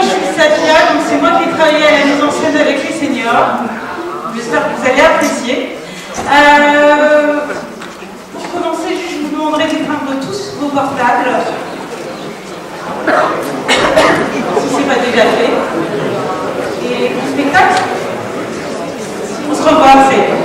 moi je suis Safia, donc c'est moi qui ai travaillé à la mise en scène avec les seniors. J'espère que vous allez apprécier. Pour commencer, je vous demanderai d'éteindre tous vos portables. Si ce n'est pas déjà fait. Et pour le spectacle, on se revoit après.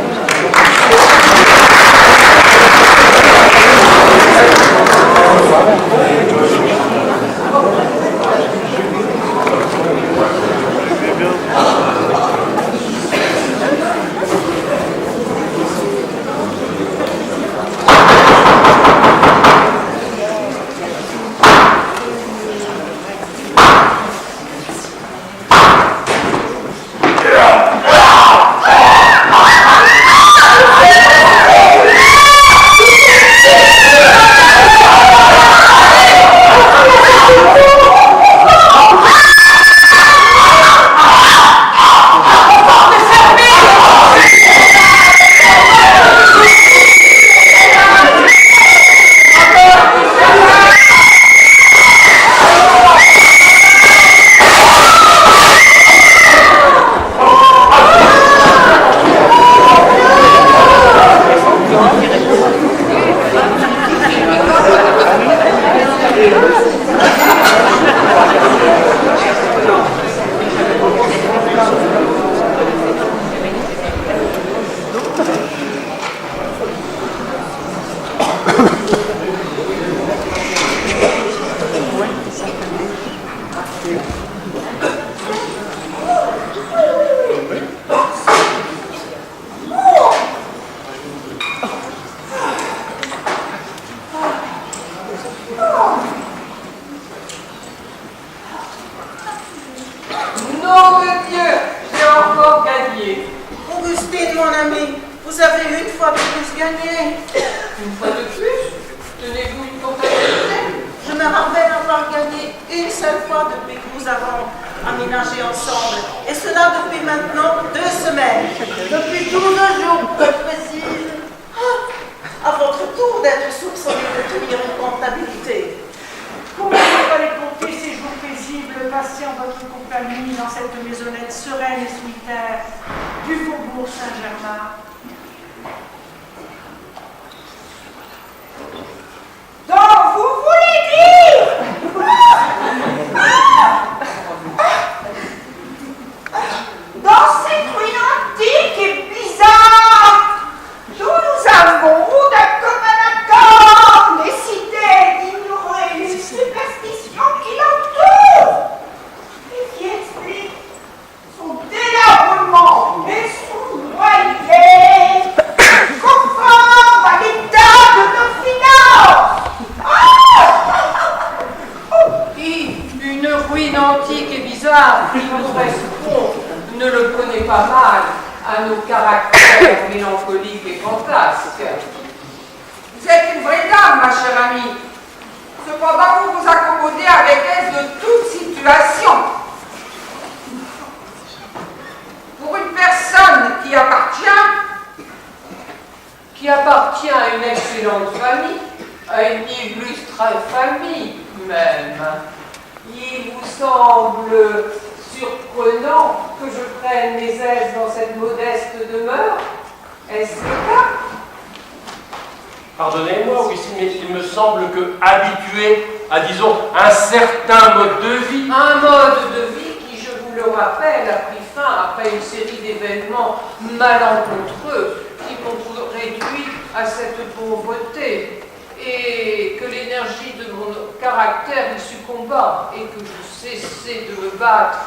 Pardonnez-moi, oui, mais il me semble que habitué à, disons, un certain mode de vie. Un mode de vie qui, je vous le rappelle, a pris fin après une série d'événements malencontreux qui m'ont réduit à cette pauvreté et que l'énergie de mon caractère y succomba et que je cessais de me battre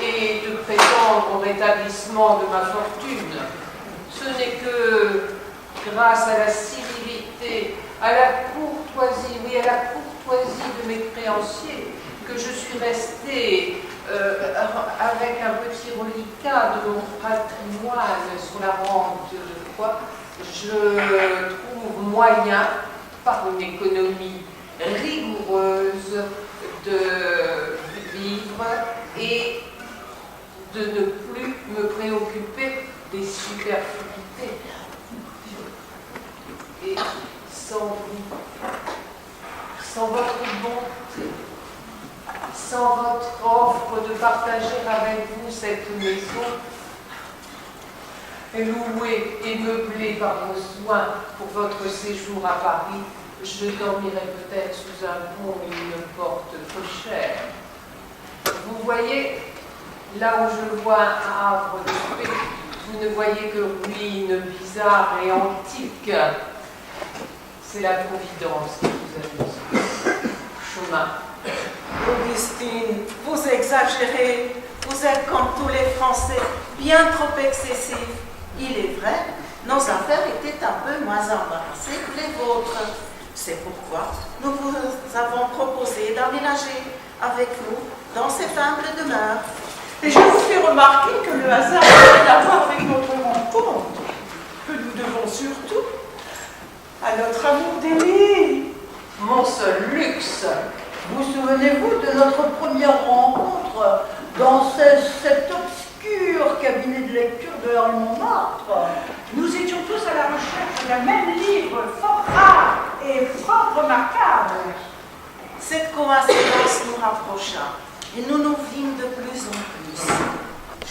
et de prétendre au rétablissement de ma fortune. Ce n'est que grâce à la civilité, à la courtoisie, oui, à la courtoisie de mes créanciers, que je suis restée avec un petit reliquat de mon patrimoine sur la rente de quoi je trouve moyen, par une économie rigoureuse, de vivre et de ne plus me préoccuper des superfluités. Et sans vous, sans votre bonté, sans votre offre de partager avec vous cette maison, louée et meublée par vos soins pour votre séjour à Paris, je dormirai peut-être sous un pont et une porte cochère. Vous voyez, là où je vois un havre de paix, vous ne voyez que ruines bizarres et antiques. C'est la Providence qui vous a mis chemin. Augustine, vous exagérez. Vous êtes comme tous les Français, bien trop excessifs. Il est vrai, nos affaires étaient un peu moins embarrassées que les vôtres. C'est pourquoi nous vous avons proposé d'aménager avec nous dans cette humble demeure. Et je vous fais remarquer que le hasard a d'avoir avec notre rencontre, que nous devons surtout à notre amour d'aimer. Mon seul luxe. Vous souvenez-vous de notre première rencontre dans cet obscur cabinet de lecture de la rue Montmartre? Nous étions tous à la recherche d'un même livre fort rare et fort remarquable. Cette coïncidence nous rapprocha et nous nous vîmes de plus en plus.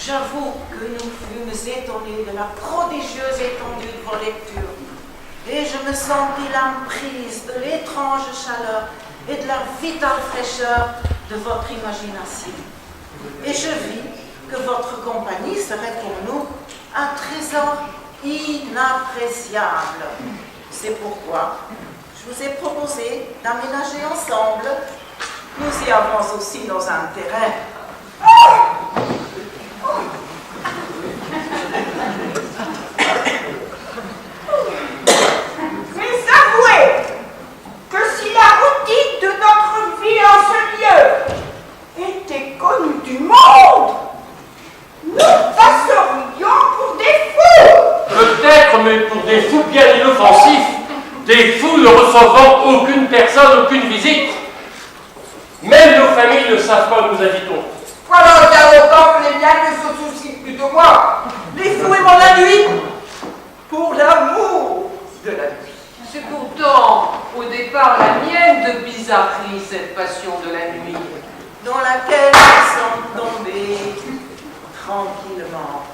J'avoue que nous fûmes étonnés de la prodigieuse étendue de vos lectures et je me sentis l'âme prise de l'étrange chaleur et de la vitale fraîcheur de votre imagination. Et je vis que votre compagnie serait pour nous un trésor inappréciable. C'est pourquoi je vous ai proposé d'aménager ensemble. Nous y avons aussi nos intérêts. Mais avouez que si la routine de notre vie en ce lieu était connue du monde, nous passerions pour des fous. Peut-être, mais pour des fous bien inoffensifs, des fous ne recevant aucune personne, aucune visite. Même nos familles ne savent pas où nous habitons. Voilà bien longtemps que les miens ne se soucient plus de moi. Les fous aimant la nuit pour l'amour de la nuit. C'est pourtant au départ la mienne de bizarrerie, cette passion de la nuit. Dans laquelle nous sommes tombés tranquillement.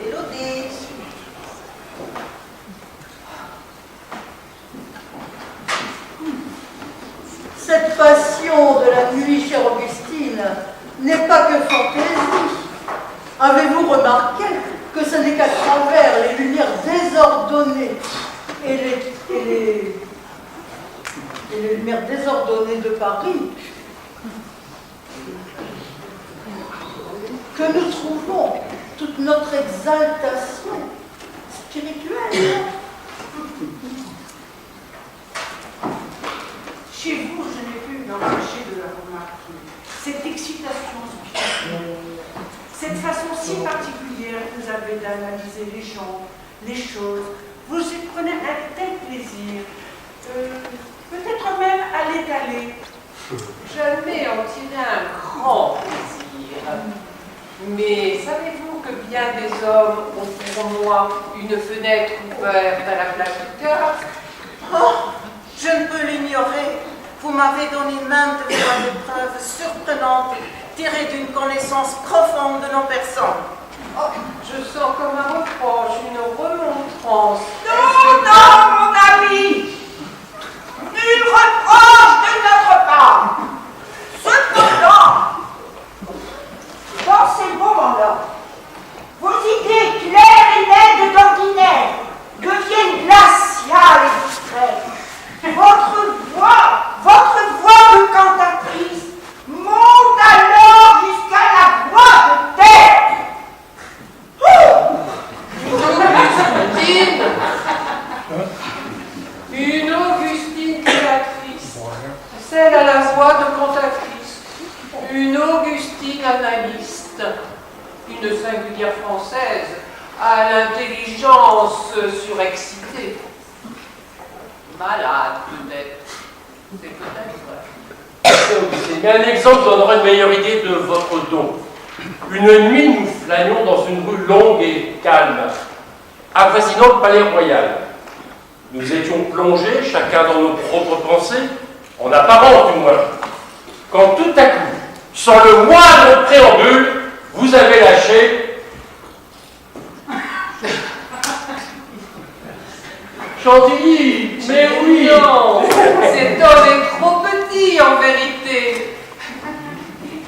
Élodie. Cette passion de la nuit, chère Augustine, n'est pas que fantaisie. Avez-vous remarqué que ce n'est qu'à travers les lumières désordonnées et les lumières désordonnées de Paris que nous trouvons toute notre exaltation spirituelle? Chez vous, je n'ai pu m'empêcher de la remarquer. Cette excitation spirituelle, cette façon si particulière que vous avez d'analyser les gens, les choses, vous y prenez un tel plaisir, peut-être même à l'étaler. J'aimais en tirer un grand plaisir. Mais savez-vous que bien des hommes ont pour moi une fenêtre ouverte à la place du cœur? Oh, je ne peux l'ignorer. Vous m'avez donné maintes fois des preuves surprenantes tirées d'une connaissance profonde de nos personnes. Oh, je sens comme un reproche, une remontrance. Non, non, mon ami! Nul reproche de notre part! Cependant, dans ces moments-là, vos idées claires et nettes d'ordinaire deviennent glaciales et discrètes. Votre voix de cantatrice monte alors jusqu'à la voix de terre. Une Augustine créatrice, celle à la voix de cantatrice, une Augustine analyste, une singulière française à l'intelligence surexcitée. Malade peut-être, c'est peut-être vrai. Mais un exemple donnera une meilleure idée de votre don. Une nuit, nous flânions dans une rue longue et calme, avoisinant le palais royal. Nous étions plongés, chacun dans nos propres pensées, en apparence du moins. quand tout à coup, sans le moindre préambule, vous avez lâché Chantilly, mais oui. Non, cet homme est trop petit en vérité.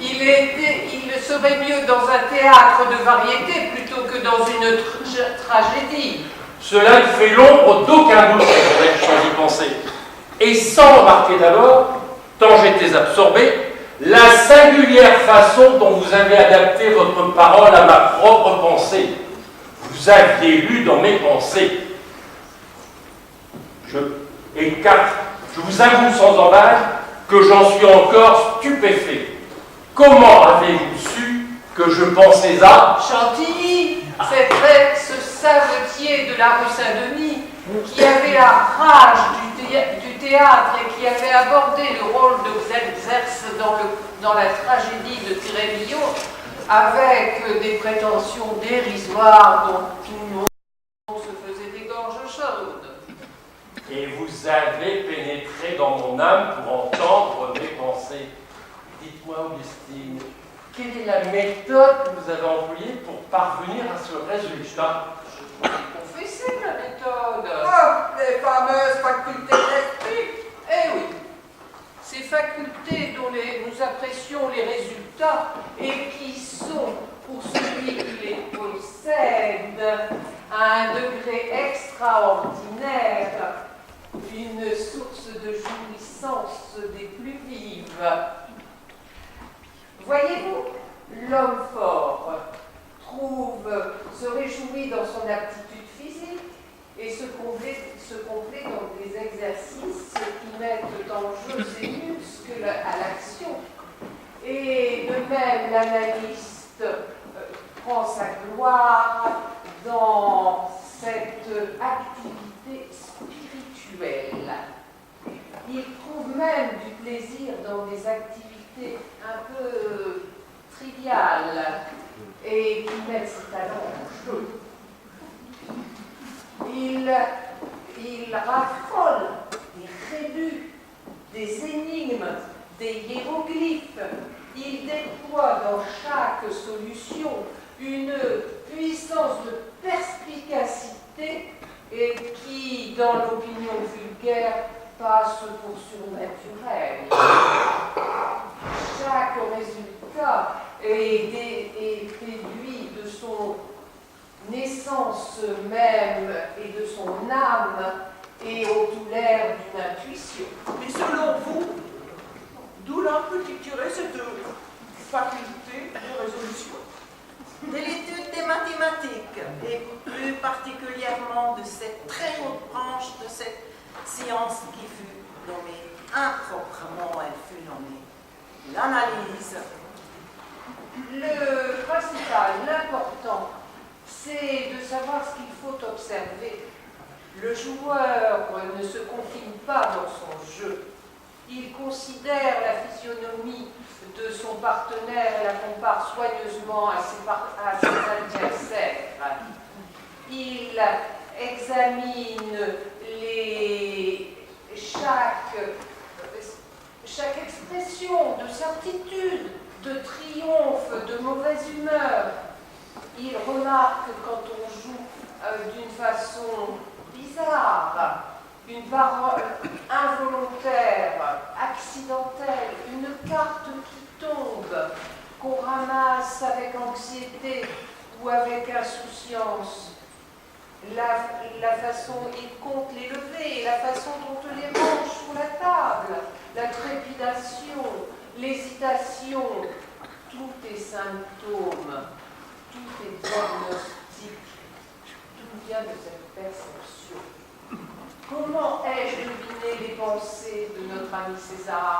Il serait mieux dans un théâtre de variété plutôt que dans une tragédie. Cela ne fait l'ombre d'aucun doute, j'en ai pensé. Et sans remarquer d'abord, tant j'étais absorbé, la singulière façon dont vous avez adapté votre parole à ma propre pensée. Vous aviez lu dans mes pensées. Je vous avoue sans embâche que j'en suis encore stupéfait. Comment avez-vous su que je pensais à Chantilly, ce savetier de la rue Saint-Denis, qui avait la rage du théâtre et qui avait abordé le rôle de Xerxès dans la tragédie de Térémillon, avec des prétentions dérisoires dont tout le monde se faisait des gorges chaudes. Et vous avez pénétré dans mon âme pour entendre mes pensées. Dites-moi, Augustine, quelle est la méthode que vous avez employée pour parvenir à ce résultat? Confessez la méthode. Oh, les fameuses facultés d'esprit. Eh oui, ces facultés dont nous apprécions les résultats et qui sont, pour celui qui les possède, à un degré extraordinaire, une source de jouissance des plus vives. Voyez-vous, l'homme fort se réjouit dans son aptitude physique et se complaît dans des exercices qui mettent en jeu ses muscles à l'action. Et de même, l'analyste prend sa gloire dans cette activité spirituelle. Il trouve même du plaisir dans des activités un peu triviales et qui mettent ses talents en jeu. Il raffole des rébus, des énigmes, des hiéroglyphes. Il déploie dans chaque solution une puissance de perspicacité et qui, dans l'opinion vulgaire, passe pour surnaturel. Chaque résultat est déduit de son naissance même et de son âme et au tout l'air d'une intuition. Mais selon vous, d'où l'on peut tirer cette faculté de résolution? De l'étude des mathématiques, et plus particulièrement de cette très haute branche de cette science qui fut nommée, improprement elle fut nommée, l'analyse. Le principal, l'important, c'est de savoir ce qu'il faut observer. Le joueur ne se confine pas dans son jeu. Il considère la physionomie de son partenaire et la compare soigneusement à ses adversaires. Il examine chaque expression de certitude, de triomphe, de mauvaise humeur. Il remarque quand on joue d'une façon bizarre, une parole involontaire, accidentelle, une carte qui tombe, qu'on ramasse avec anxiété ou avec insouciance. La façon, il compte les levées, la façon dont on les range sur la table, la trépidation, l'hésitation, tout est symptôme, tout est diagnostic, tout vient de cette perception. Comment ai-je deviné les pensées de notre ami César?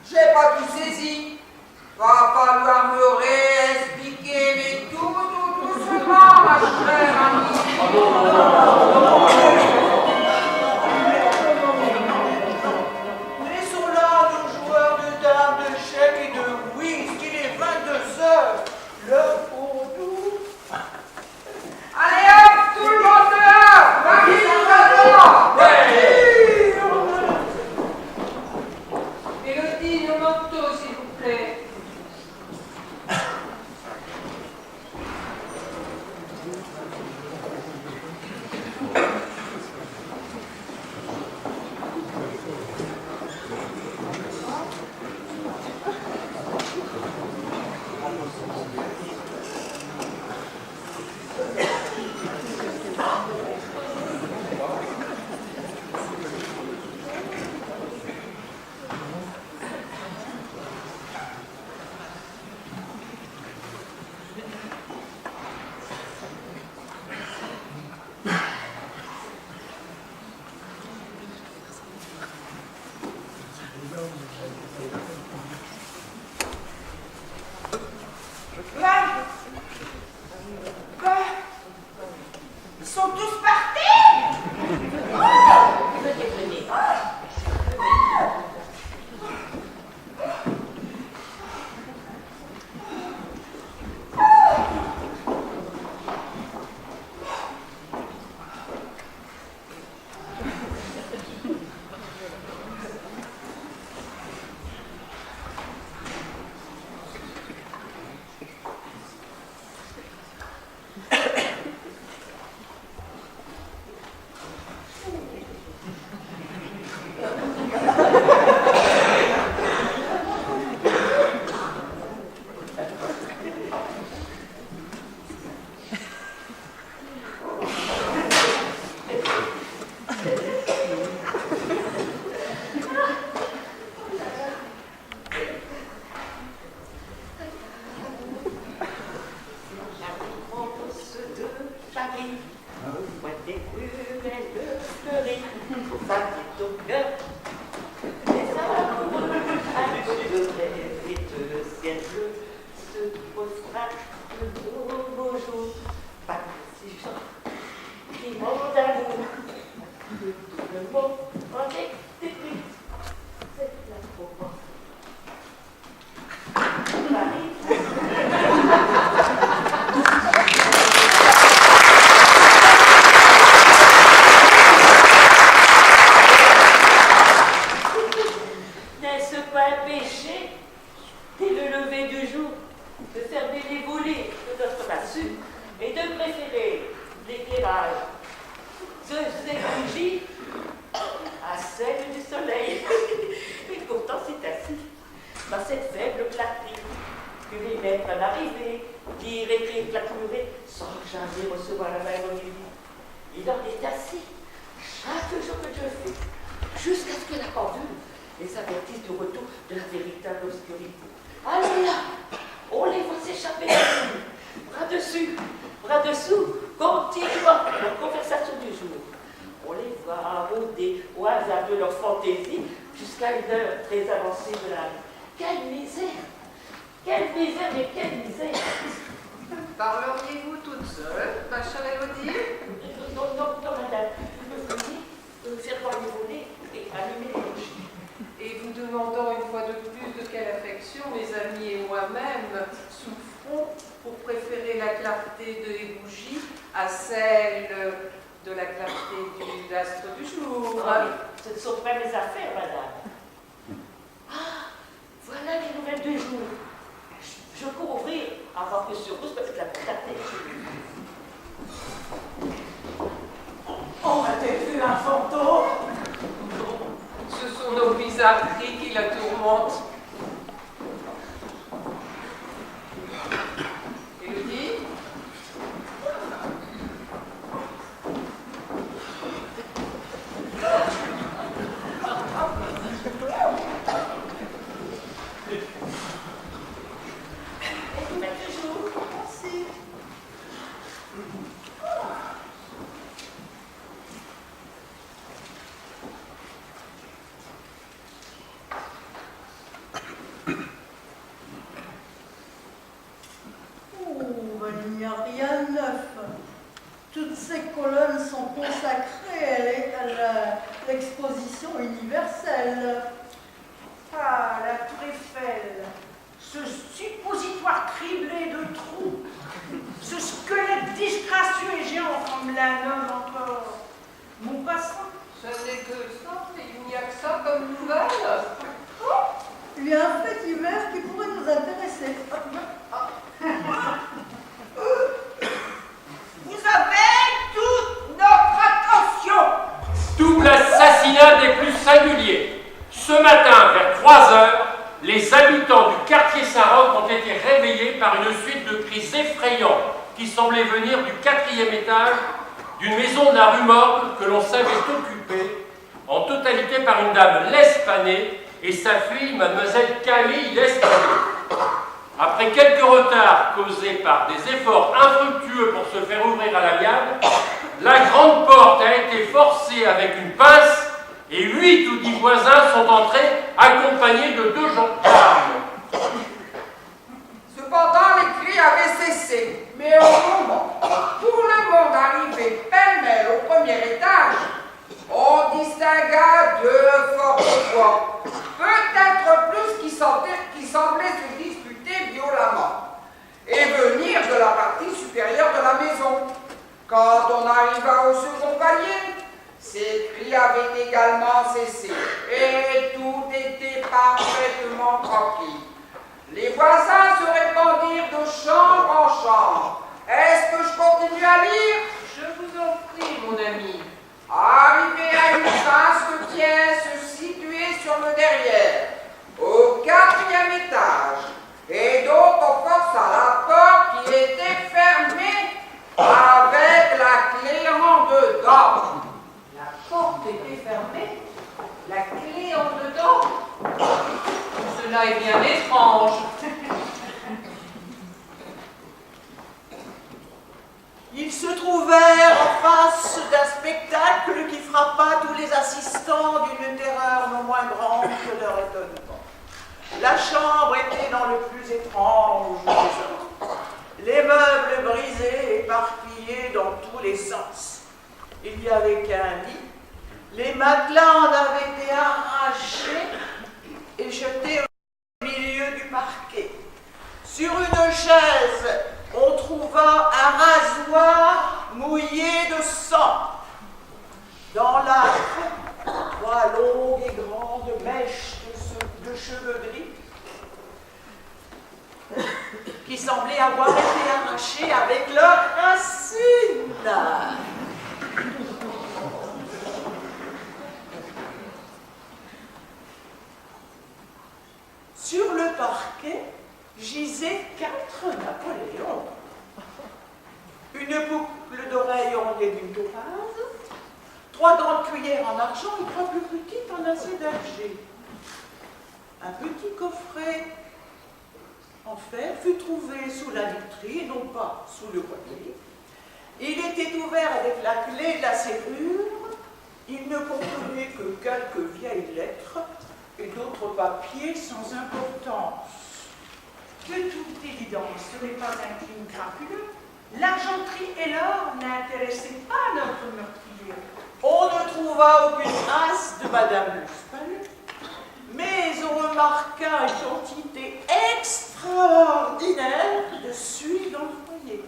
J'ai pas tout saisi. Va falloir me réexpliquer, mais tout doucement, ma chère amie. Laissons là nos joueurs de dames, de chèques et de whist. Il est 22 heures. L'heure pour nous. Allez hop, tout le monde dehors. Élodie, nos manteaux, Ils sont tous partis. Venez, venez. Il n'y a rien de neuf. Toutes ces colonnes sont consacrées à l'exposition universelle. Ah, la tour Eiffel, ce suppositoire criblé de trous, ce squelette disgracieux et géant comme la nomme encore. Mon passant. Ce n'est que ça, il n'y a que ça comme nouvelle. Il y a un fait divers qui pourrait nous intéresser. Vous avez toute notre attention. Double assassinat des plus singuliers. Ce matin, vers 3 heures, les habitants du quartier Saint-Roch ont été réveillés par une suite de cris effrayants qui semblaient venir du 4e étage d'une maison de la rue Morgue que l'on savait occupée en totalité par une dame L'Espanée et sa fille, mademoiselle Camille L'Espanée. Après quelques retards causés par des efforts infructueux pour se faire ouvrir à l'amiable, la grande porte a été forcée avec une pince et 8 ou 10 voisins sont entrés accompagnés de 2 gendarmes. Cependant, les cris avaient cessé, mais au moment où tout le monde arrivait arriva au second palier, ces cris avaient également cessé, et tout était parfaitement tranquille. Les voisins se répandirent de chambre en chambre. Est-ce que je continue à lire? Je vous en prie, mon ami. Arrivé à une vaste pièce située sur le derrière, au 4e étage, et dont on força la porte qui était fermée avec la clé en dedans. La porte était fermée, la clé en dedans. Cela est bien étrange. Ils se trouvèrent en face d'un spectacle qui frappa tous les assistants d'une terreur non moins grande que leur étonnement. La chambre était dans le plus étrange désordre. Les meubles brisés, éparpillés dans tous les sens. Il n'y avait qu'un lit. Les matelas en avaient été arrachés et jetés au milieu du parquet. Sur une chaise, on trouva un rasoir mouillé de sang. Dans l'âtre, 3 longues et grandes mèches de cheveux gris qui semblaient avoir été arrachées avec leurs racines. Sur le parquet gisaient 4 Napoléons. Une boucle d'oreille ornée d'une topaz, 3 grandes cuillères en argent et 3 plus petites en acier d'Alger. Un petit coffret en fer fut trouvé sous la literie, et non pas sous le grenier. Il était ouvert avec la clé de la serrure. Il ne contenait que quelques vieilles lettres et d'autres papiers sans importance. De toute évidence, ce n'est pas un crime crapuleux. L'argenterie et l'or n'intéressaient pas notre meurtrier. On ne trouva aucune trace de Madame Luspalu, mais on remarqua une quantité extraordinaire de suie dans le foyer.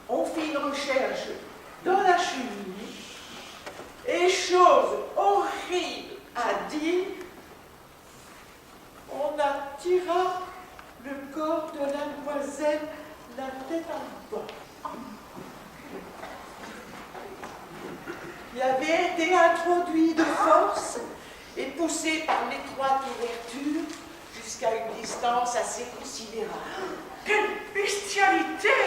On fit une recherche dans la cheminée, et chose horrible à dire, on attira le corps de la demoiselle la tête en bas. Il avait été introduit de force et poussé par l'étroite ouverture jusqu'à une distance assez considérable. Quelle bestialité!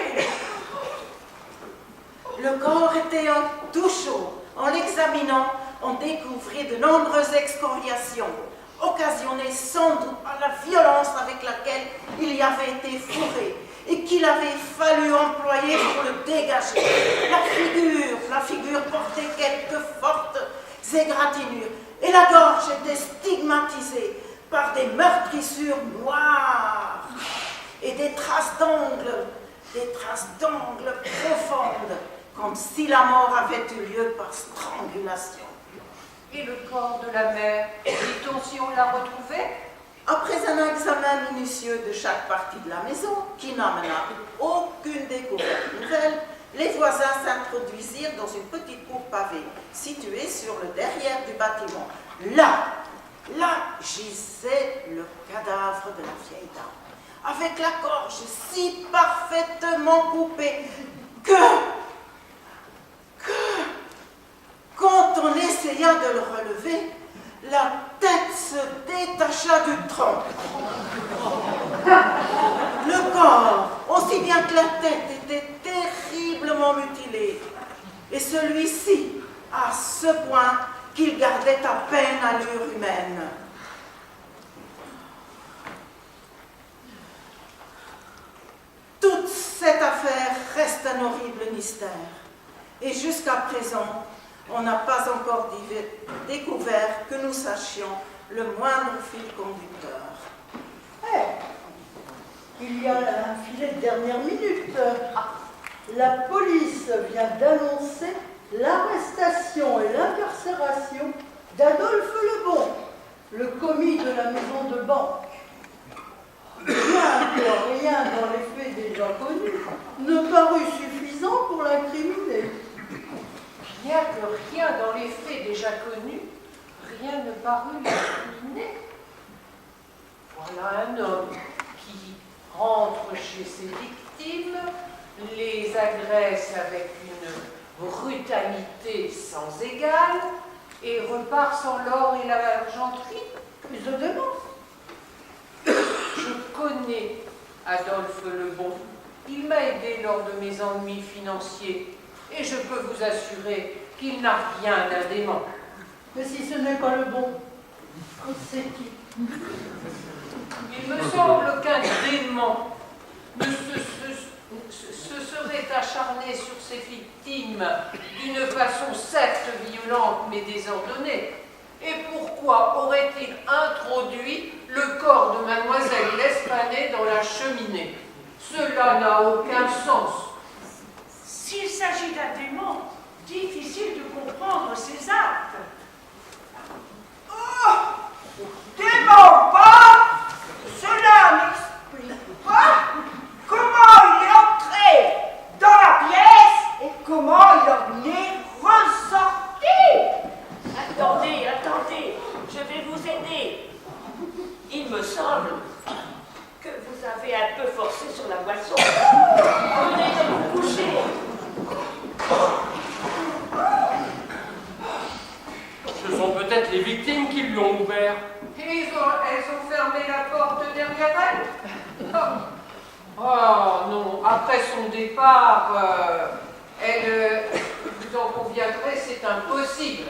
Le corps était tout chaud. En l'examinant, on découvrit de nombreuses excoriations, occasionnées sans doute par la violence avec laquelle il y avait été fourré et qu'il avait fallu employer pour le dégager. La figure portait quelques fortes égratignures et la gorge était stigmatisée par des meurtrissures noires et des traces d'angles profondes, comme si la mort avait eu lieu par strangulation. Et le corps de la mère, dit-on si on l'a retrouvé? Après un examen minutieux de chaque partie de la maison, qui n'amena aucune découverte nouvelle, les voisins s'introduisirent dans une petite cour pavée, située sur le derrière du bâtiment. Là gisait le cadavre de la vieille dame, avec la gorge si parfaitement coupée que quand on essaya de le relever, la tête se détacha du tronc. Le corps, aussi bien que la tête, était terriblement mutilé. Et celui-ci, à ce point qu'il gardait à peine allure humaine. Toute cette affaire reste un horrible mystère. Et jusqu'à présent, on n'a pas encore découvert que nous sachions le moindre fil conducteur. Il y a un filet de dernière minute. La police vient d'annoncer l'arrestation et l'incarcération d'Adolphe Lebon, le commis de la maison de banque. Bien que rien dans les faits déjà connus ne parut suffisant pour l'incriminer. déjà connu, rien ne parut l'incriminer. Voilà un homme qui rentre chez ses victimes, les agresse avec une brutalité sans égale et repart sans l'or et l'argenterie. Plus de démence. Je connais Adolphe Lebon. Il m'a aidé lors de mes ennuis financiers et je peux vous assurer qu'il n'a rien d'indément. Mais si ce n'est pas le bon, c'est qui? Il me semble qu'un démon se serait acharné sur ses victimes d'une façon certes violente mais désordonnée. Et pourquoi aurait-il introduit le corps de mademoiselle L'Espanais dans la cheminée? Cela n'a aucun sens. S'il s'agit d'un démon, difficile de comprendre ses actes. Oh, dément pas, cela n'explique pas comment il est entré dans la pièce et comment il en est ressorti. Attendez, attendez, je vais vous aider. Il me semble que vous avez un peu forcé sur la boisson. Venez de vous coucher. Ce sont peut-être les victimes qui lui ont ouvert. Et elles ont fermé la porte derrière elles? Oh non, après son départ, vous en conviendrez, c'est impossible.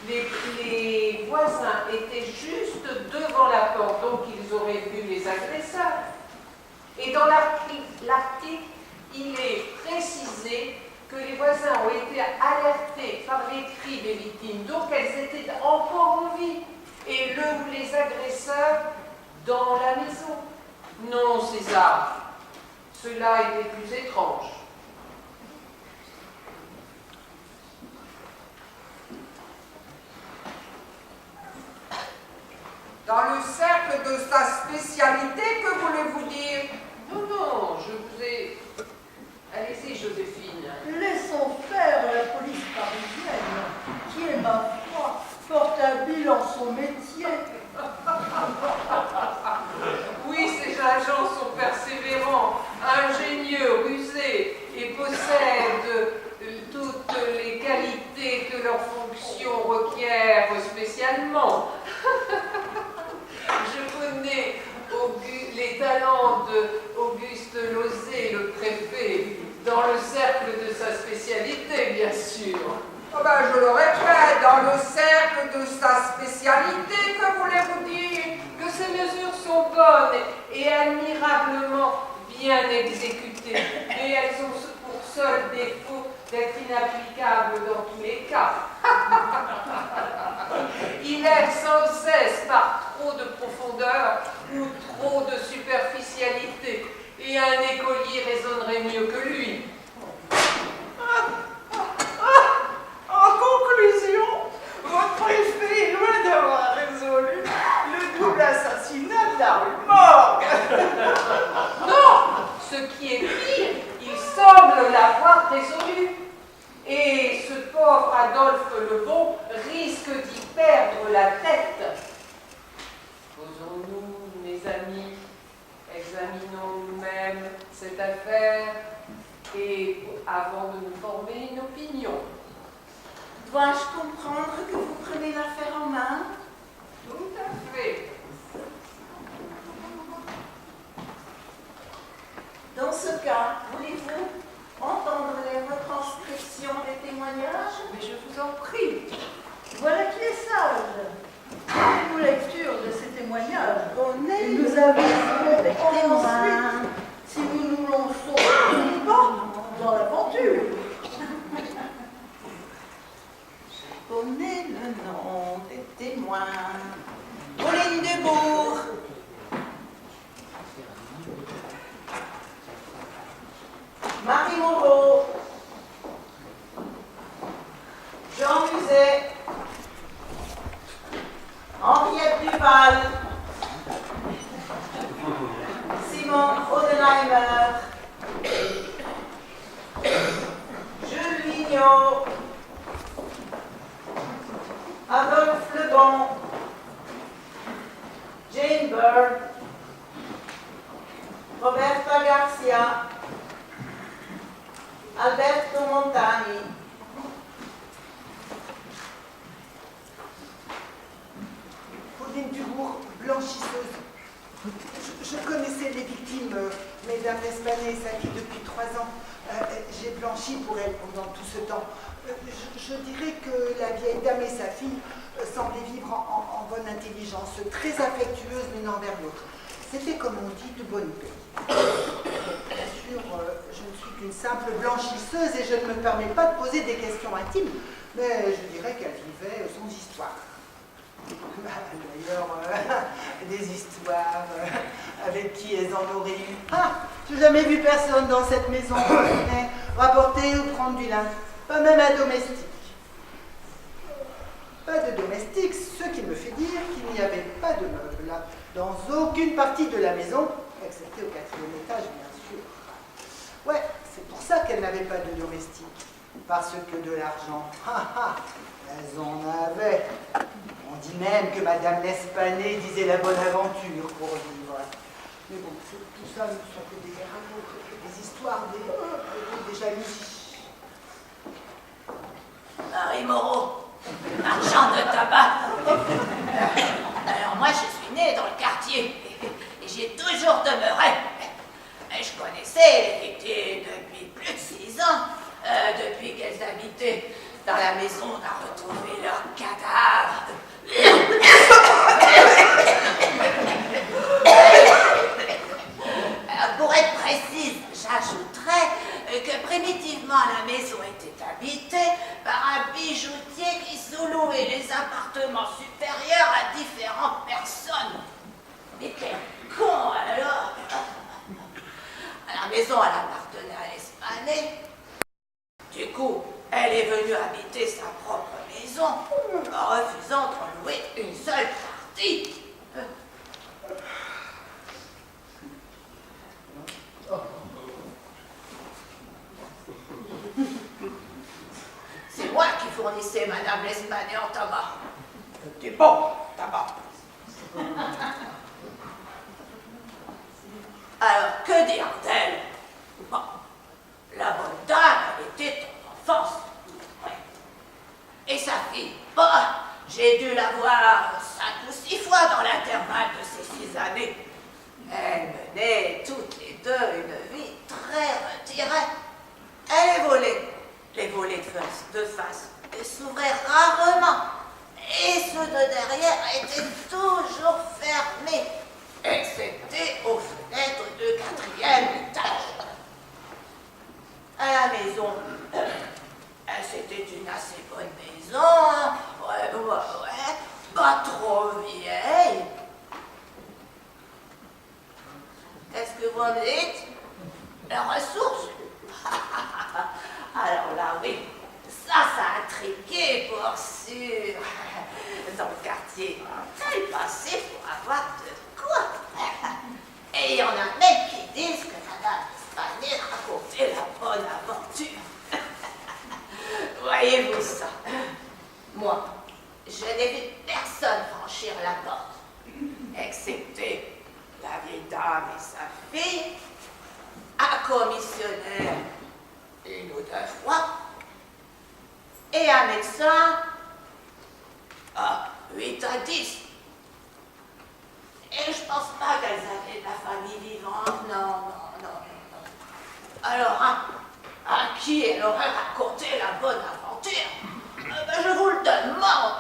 Les voisins étaient juste devant la porte, donc ils auraient vu les agresseurs. Et dans l'article, il est précisé que les voisins ont été alertés par les cris des victimes, donc elles étaient encore en vie. Et les agresseurs dans la maison. Non, César, cela était plus étrange. Dans le cercle de sa spécialité, que voulez-vous dire? Non, je vous ai... Allez-y, Joséphine. Laissons faire la police parisienne, qui est, ma foi, fort habile en son métier. Oui, ces agents sont persévérants, ingénieux, rusés et possèdent toutes les qualités que leur fonction requiert spécialement. Je connais les talents d'Auguste Lozé, le préfet, dans le cercle de sa spécialité, bien sûr. Oh ben, je le répète, dans le cercle de sa spécialité, que voulez-vous dire? Que ces mesures sont bonnes et admirablement bien exécutées, mais elles ont pour seul défaut d'être inapplicables dans tous les cas. Il erre sans cesse par trop de profondeur ou trop de superficialité, et un écolier raisonnerait mieux que lui. En conclusion, votre préfet est loin d'avoir résolu le double assassinat de la rue Morgue. Non, ce qui est pire, il semble l'avoir résolu. Et ce pauvre Adolphe Lebon risque d'y perdre la tête. Posons-nous, mes amis, examinons nous-mêmes cette affaire et avant de nous former une opinion. Dois-je comprendre que vous prenez l'affaire en main? Tout à fait. Dans ce cas, voulez-vous entendre les retranscriptions des témoignages? Mais je vous en prie. Voilà qui est sage. Donnez-nous lecture de ces témoignages. Et nous aviserons ensuite si nous nous lançons ou pas dans l'aventure. Connais le nom des témoins. Pauline Dubourg. Marie Moreau. Jean Muset. Henriette Duval. Simon Odenheimer. Jules Vigneault. Lebon, Jane Bird, Roberta Garcia, Alberto Montani. Pauline Dubourg, blanchisseuse. Je connaissais les victimes, Mesdames L'Espanet et sa fille depuis 3 ans. J'ai blanchi pour elle pendant tout ce temps. Je dirais que la vieille dame et sa fille semblaient vivre en bonne intelligence, très affectueuses l'une envers l'autre. C'était, comme on dit, de bonne paix. Bien sûr, je ne suis qu'une simple blanchisseuse et je ne me permets pas de poser des questions intimes, mais je dirais qu'elle vivait sans histoire. D'ailleurs, des histoires avec qui elles en auraient eu. J'ai jamais vu personne dans cette maison qui venait rapporter ou prendre du linge, pas même un domestique. Pas de domestique, ce qui me fait dire qu'il n'y avait pas de meubles là, dans aucune partie de la maison, excepté au 4e étage, bien sûr. Ouais, c'est pour ça qu'elle n'avait pas de domestique, parce que de l'argent, elles en avaient. On dit même que Madame L'Espanet disait la bonne aventure pour vivre. Mais bon, tout ça ne sont que des ragots, des histoires, des jalousies. Marie Moreau, marchand de tabac. Alors moi, je suis née dans le quartier et j'y ai toujours demeuré. Et je connaissais les victimes depuis plus de 6 ans, depuis qu'elles habitaient dans la maison, on a retrouvé leurs cadavres. Pour être précise, j'ajouterais que primitivement la maison était habitée par un bijoutier qui sous-louait les appartements supérieurs à différentes personnes. Mais quel con alors! La maison, elle appartenait à l'Espanet. Du coup, elle est venue habiter sa propre maison en refusant d'en louer une seule partie. C'est moi qui fournissais Madame L'Espanet en tabac. Du bon tabac. Alors, que dire d'elle? Bon, la bonne dame, elle était en enfance. Ouais. Et sa fille, bon, j'ai dû la voir 5 ou 6 fois dans l'intervalle de ces 6 années. Elles menaient toutes les deux une vie très retirée. Elle est volée. Les volets de face s'ouvraient rarement. Et ceux de derrière étaient toujours fermés, excepté aux fenêtres de 4e étage. À la maison, c'était une assez bonne maison, ouais, pas trop vieille. Qu'est-ce que vous me dites? La ressource? Alors là, oui, ça a intrigué pour sûr. Dans le quartier, elle passait pour avoir de quoi. Et il y en a même qui disent que Madame L'Espanet racontait la bonne aventure. Voyez-vous ça? Moi, je n'ai vu personne franchir la porte, excepté la vieille dame et sa fille, un commissionnaire 1 ou 2 fois, et un médecin 8 à 10. Et je pense pas qu'elles avaient de la famille vivante, non. Alors, à qui elle aurait raconté la bonne aventure? Je vous le demande.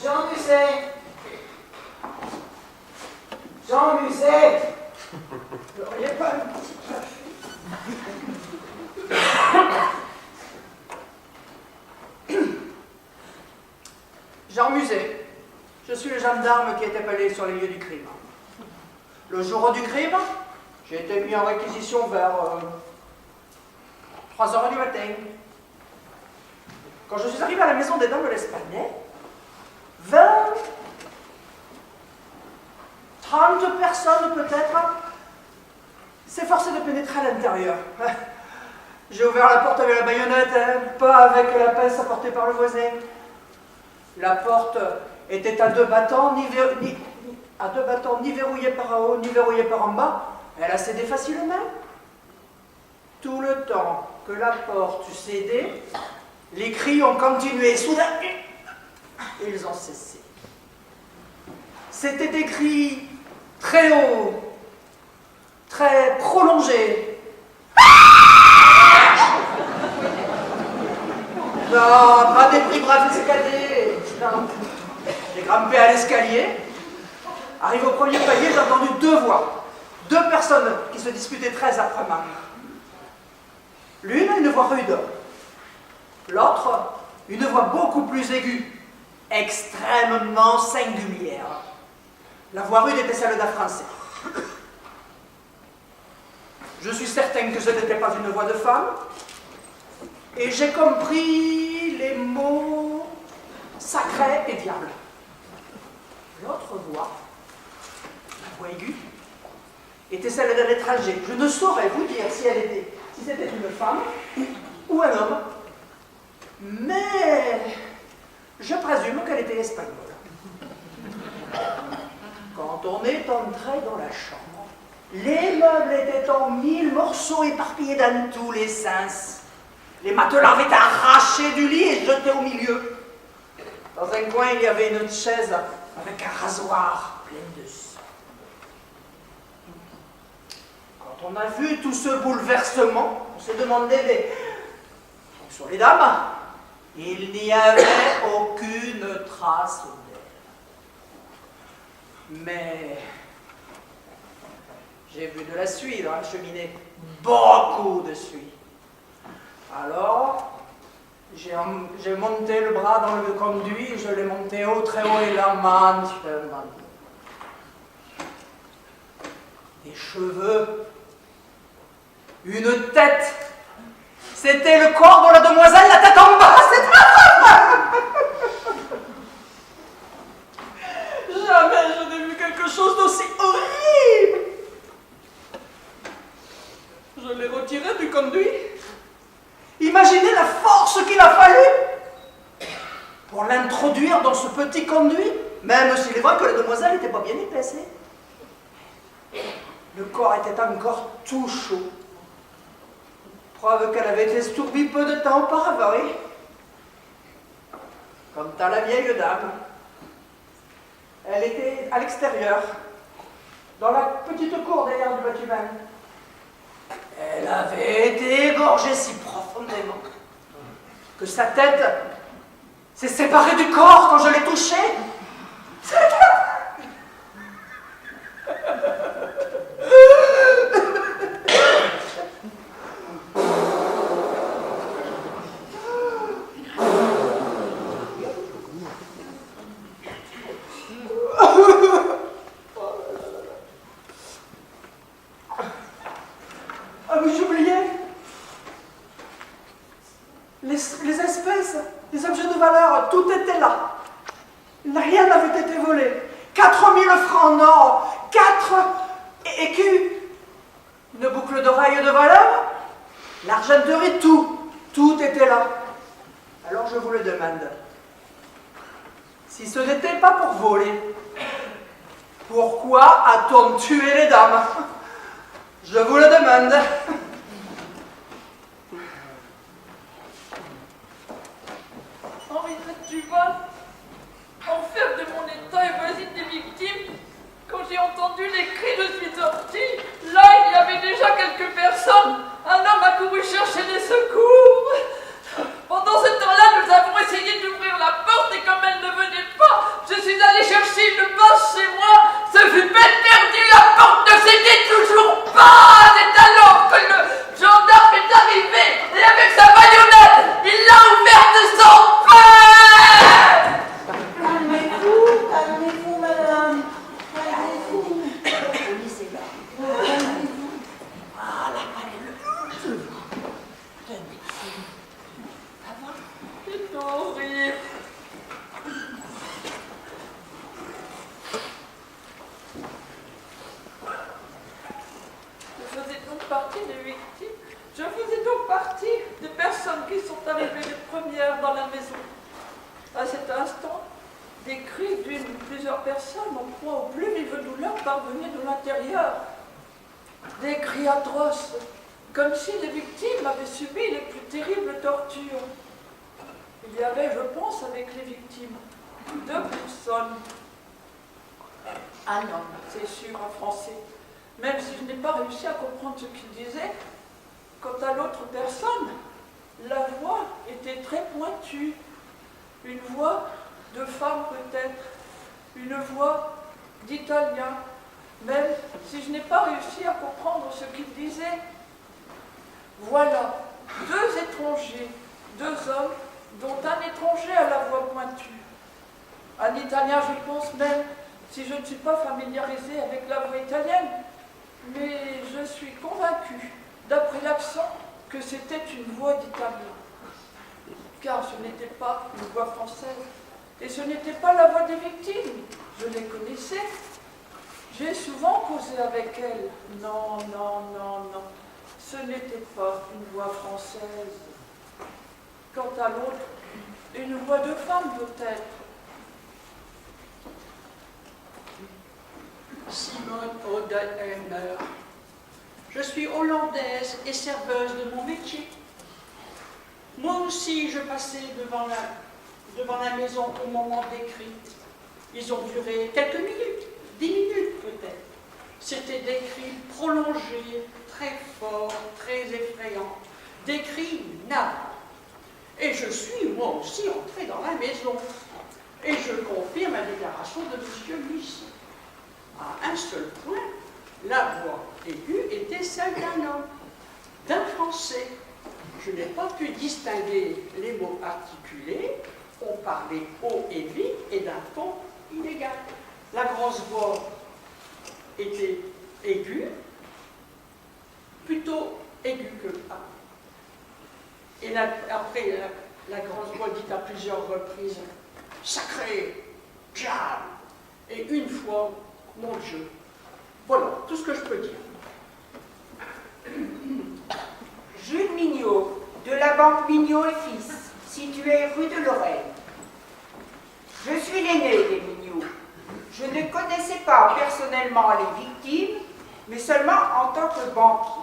Jean Musset. Jean Musset. Il n'y a pas un petit Jean Musset, je suis le gendarme qui est appelé sur les lieux du crime. Le jour du crime, j'ai été mis en réquisition vers 3h du matin. Quand je suis arrivé à la maison des dames de l'Espanet, 30 personnes peut-être s'est forcé de pénétrer à l'intérieur. J'ai ouvert la porte avec la baïonnette, hein, pas avec la pince apportée par le voisin. La porte était à deux battants, ni verrouillée par en haut, ni verrouillée par en bas. Elle a cédé facilement. Tout le temps que la porte eut cédé, les cris ont continué. Soudain, ils ont cessé. C'était des cris très hauts, très prolongés. Non, pas des prix braves escaliers. Non. J'ai grimpé à l'escalier. Arrivé au premier palier, j'ai entendu deux voix. Deux personnes qui se disputaient très âprement. L'une, une voix rude. L'autre, une voix beaucoup plus aiguë, extrêmement singulière. La voix rude était celle d'un Français. Je suis certain que ce n'était pas une voix de femme. Et j'ai compris les mots sacré et diable. L'autre voix, la voix aiguë, était celle d'un étranger. Je ne saurais vous dire si c'était une femme ou un homme, mais je présume qu'elle était espagnole. Quand on est entré dans la chambre, les meubles étaient en 1000 morceaux éparpillés dans tous les sens. Les matelas avaient été arrachés du lit et jetés au milieu. Dans un coin, il y avait une chaise avec un rasoir plein de sang. Quand on a vu tout ce bouleversement, on s'est demandé, mais où sont les dames? Il n'y avait aucune trace d'elles. Mais j'ai vu de la suie dans la cheminée, beaucoup de suie. Alors, j'ai monté le bras dans le conduit, je l'ai monté haut, très haut, et la main sur le manteau. Des cheveux, une tête. C'était le corps de la demoiselle, la tête en bas. Jamais je n'ai vu quelque chose d'aussi horrible. Je l'ai retiré du conduit. Imaginez la force qu'il a fallu pour l'introduire dans ce petit conduit, même s'il est vrai que la demoiselle n'était pas bien épaissée. Le corps était encore tout chaud. Preuve qu'elle avait été estourbie peu de temps auparavant. Quant à la vieille dame, elle était à l'extérieur, dans la petite cour derrière du bâtiment. Elle avait été égorgée si profondément que sa tête s'est séparée du corps quand je l'ai touchée. Ah oui, j'oubliais. Les espèces, les objets de valeur, tout était là. Rien n'avait été volé. 4000 francs en or, 4 écus, une boucle d'oreille de valeur, l'argenterie, tout était là. Alors je vous le demande, si ce n'était pas pour voler, pourquoi a-t-on tué les dames? Je vous le demande. Henriette, tu vas, enferme de mon état et voisine des victimes. Quand j'ai entendu les cris, je suis sortie. Là, il y avait déjà quelques personnes. Un homme a couru chercher des secours. Pendant ce temps-là, nous avons essayé d'ouvrir la porte et comme elle ne venait pas, je suis allée chercher une bâche chez moi. Ce fut peine perdue, la porte ne s'était toujours pas. C'est alors que le gendarme est arrivé et avec sa baïonnette, il l'a ouverte sans peine. Calmez-vous, madame. Calmez-vous. La police est là. Calmez-vous. Voilà, allez-le. C'est horrible. Je faisais en proie aux plus vives douleurs parvenaient de l'intérieur. Des cris atroces, comme si les victimes avaient subi les plus terribles tortures. Il y avait, je pense, avec les victimes, 2 personnes. Un homme, c'est sûr, un Français, même si je n'ai pas réussi à comprendre ce qu'il disait. Quant à l'autre personne, la voix était très pointue. Une voix de femme peut-être, une voix d'Italien, même si je n'ai pas réussi à comprendre ce qu'il disait. Voilà, 2 étrangers, 2 hommes, dont un étranger à la voix pointue. Un Italien, je pense même, si je ne suis pas familiarisée avec la voix italienne, mais je suis convaincue, d'après l'accent, que c'était une voix d'Italien. Car ce n'était pas une voix française, et ce n'était pas la voix des victimes. Je les connaissais. J'ai souvent causé avec elles. Non, non, non, non. Ce n'était pas une voix française. Quant à l'autre, une voix de femme peut-être. Simone Odenheimer. Je suis hollandaise et serveuse de mon métier. Moi aussi, je passais devant la maison au moment des cris. Ils ont duré quelques minutes, 10 minutes peut-être. C'était des cris prolongés, très forts, très effrayants, des cris navrants. Et je suis moi aussi entrée dans la maison. Et je confirme la déclaration de M. l'huissier. À un seul point, la voix aiguë était celle d'un homme, d'un Français. Je n'ai pas pu distinguer les mots articulés. On parlait haut et vite et d'un ton inégal. La grosse voix était aiguë, plutôt aiguë que bas. Et après, la grosse voix dit à plusieurs reprises « Sacré, diable !» Et une fois, « Mon Dieu !» Voilà, tout ce que je peux dire. Jules Mignot, de la banque Mignot et Fils, située rue de Lorraine. Je suis l'aîné des Mignot. Je ne connaissais pas personnellement les victimes, mais seulement en tant que banquier.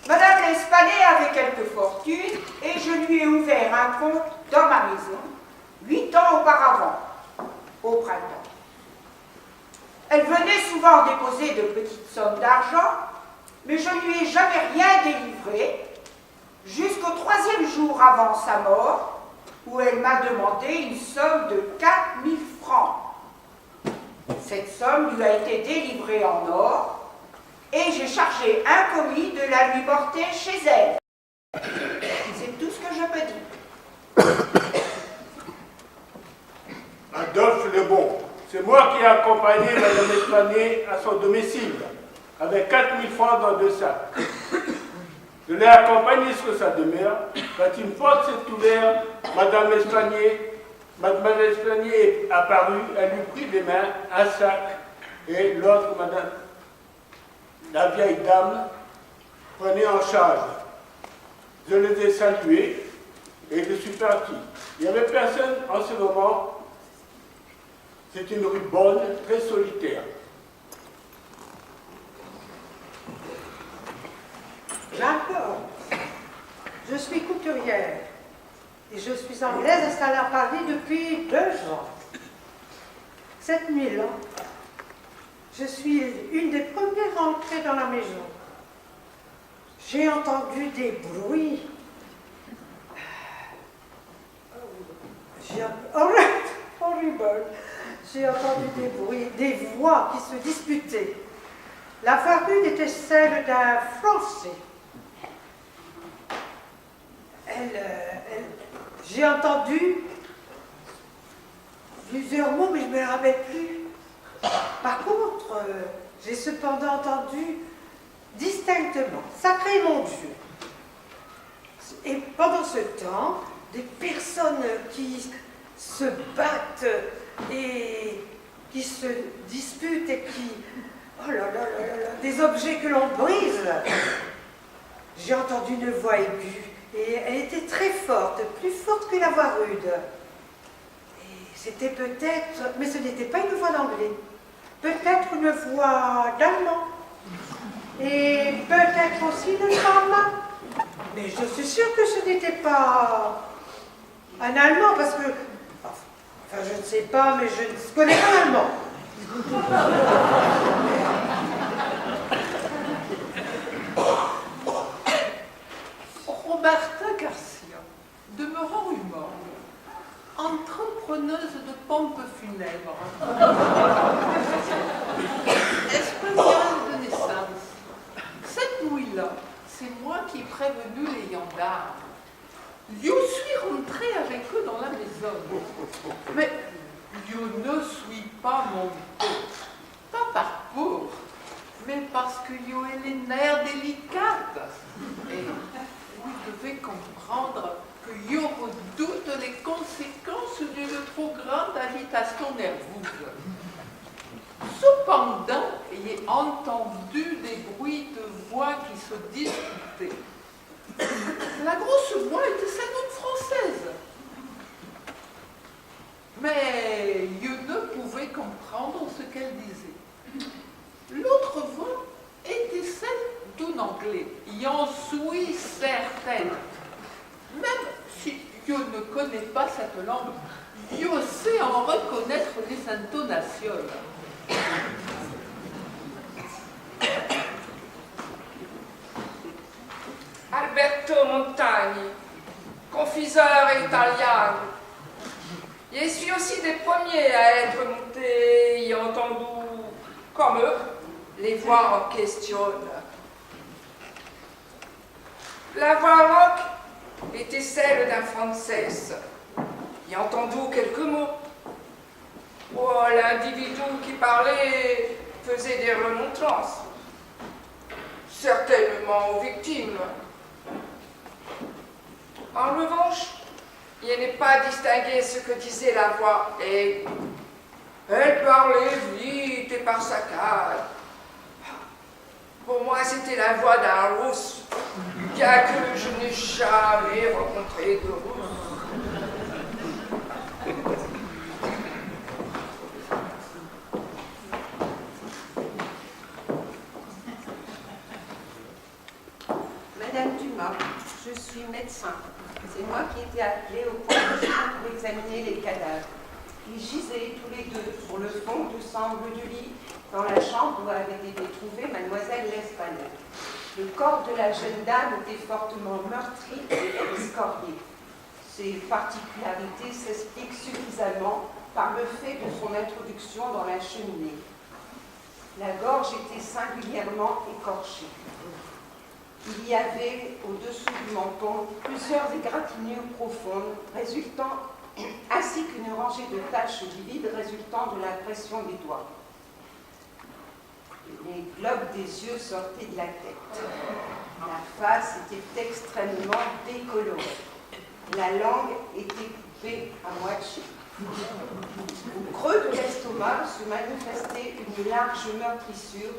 Madame L'Espalais avait quelques fortunes et je lui ai ouvert un compte dans ma maison, 8 ans auparavant, au printemps. Elle venait souvent déposer de petites sommes d'argent, mais je ne lui ai jamais rien délivré, jusqu'au 3e jour avant sa mort, où elle m'a demandé une somme de 4 000 francs. Cette somme lui a été délivrée en or, et j'ai chargé un commis de la lui porter chez elle. C'est tout ce que je peux dire. Adolphe Lebon, c'est moi qui ai accompagné Mme Espagné à son domicile, avec 4 000 francs dans 2 sacs. Je l'ai accompagnée sur sa demeure. Quand une porte s'est ouverte, Mme Espagné est apparue, elle lui prit des mains un sac, et l'autre, madame, la vieille dame, prenait en charge. Je les ai salués et je suis parti. Il n'y avait personne en ce moment. C'est une rue bonne, très solitaire. J'importe. Je suis couturière et je suis anglaise installée à Paris depuis 2 ans. Cette nuit-là, je suis une des premières entrées dans la maison. J'ai entendu des bruits. Horrible. J'ai entendu des bruits, des voix qui se disputaient. La voix une était celle d'un Français. J'ai entendu plusieurs mots, mais je ne me les rappelle plus. Par contre, j'ai cependant entendu distinctement « Sacré mon Dieu !» Et pendant ce temps, des personnes qui se battent et qui se disputent et qui... Oh là là là là, des objets que l'on brise. J'ai entendu une voix aiguë et elle était très forte, plus forte que la voix rude. Et C'était peut-être, mais ce n'était pas une voix d'anglais, peut-être une voix d'allemand, et peut-être aussi de femme. Mais je suis sûre que ce n'était pas un allemand, parce que, enfin je ne sais pas, mais je ne connais pas l'allemand. Roberta Garcia, demeurant humaine, entrepreneuse de pompes funèbres, espagnole de naissance. Cette nuit-là, c'est moi qui ai prévenu les gendarmes. Je suis rentrée avec eux dans la maison. Mais je ne suis pas montée. Pas par peur, mais parce que je ai les nerfs délicates. Et vous devez comprendre que je redoute les conséquences d'une trop grande agitation nerveuse. Cependant, j'ai entendu des bruits de voix qui se disputaient. La grosse voix était sans doute française. Mais je ne pouvais comprendre ce qu'elle disait. L'autre voix était celle d'un anglais. J'en suis certaine. Même si je ne connais pas cette langue, je sais en reconnaître les intonations. Alberto Montagni, confiseur italien. Je suis aussi des premiers à être montés et entendu, comme eux, les voix en question. La voix rock était celle d'un Français. J'ai entendu quelques mots. Oh, l'individu qui parlait faisait des remontrances, certainement aux victimes. En revanche, il n'est pas distingué ce que disait la voix, et elle parlait vite et par saccades. Pour moi, c'était la voix d'un Russe, bien que je n'ai jamais rencontré de Russe. Madame Dumas, je suis médecin. C'est moi qui ai été appelée au point de jour pour examiner les cadavres. Ils gisaient tous les deux sur le fond du sangle du lit dans la chambre où avait été trouvée mademoiselle L'Espagnol. Le corps de la jeune dame était fortement meurtri et excorié. Ces particularités s'expliquent suffisamment par le fait de son introduction dans la cheminée. La gorge était singulièrement écorchée. Il y avait au-dessous du menton plusieurs égratignures profondes résultant, ainsi qu'une rangée de taches livides résultant de la pression des doigts. Les globes des yeux sortaient de la tête. La face était extrêmement décolorée. La langue était coupée à moitié. Au creux de l'estomac se manifestait une large meurtrissure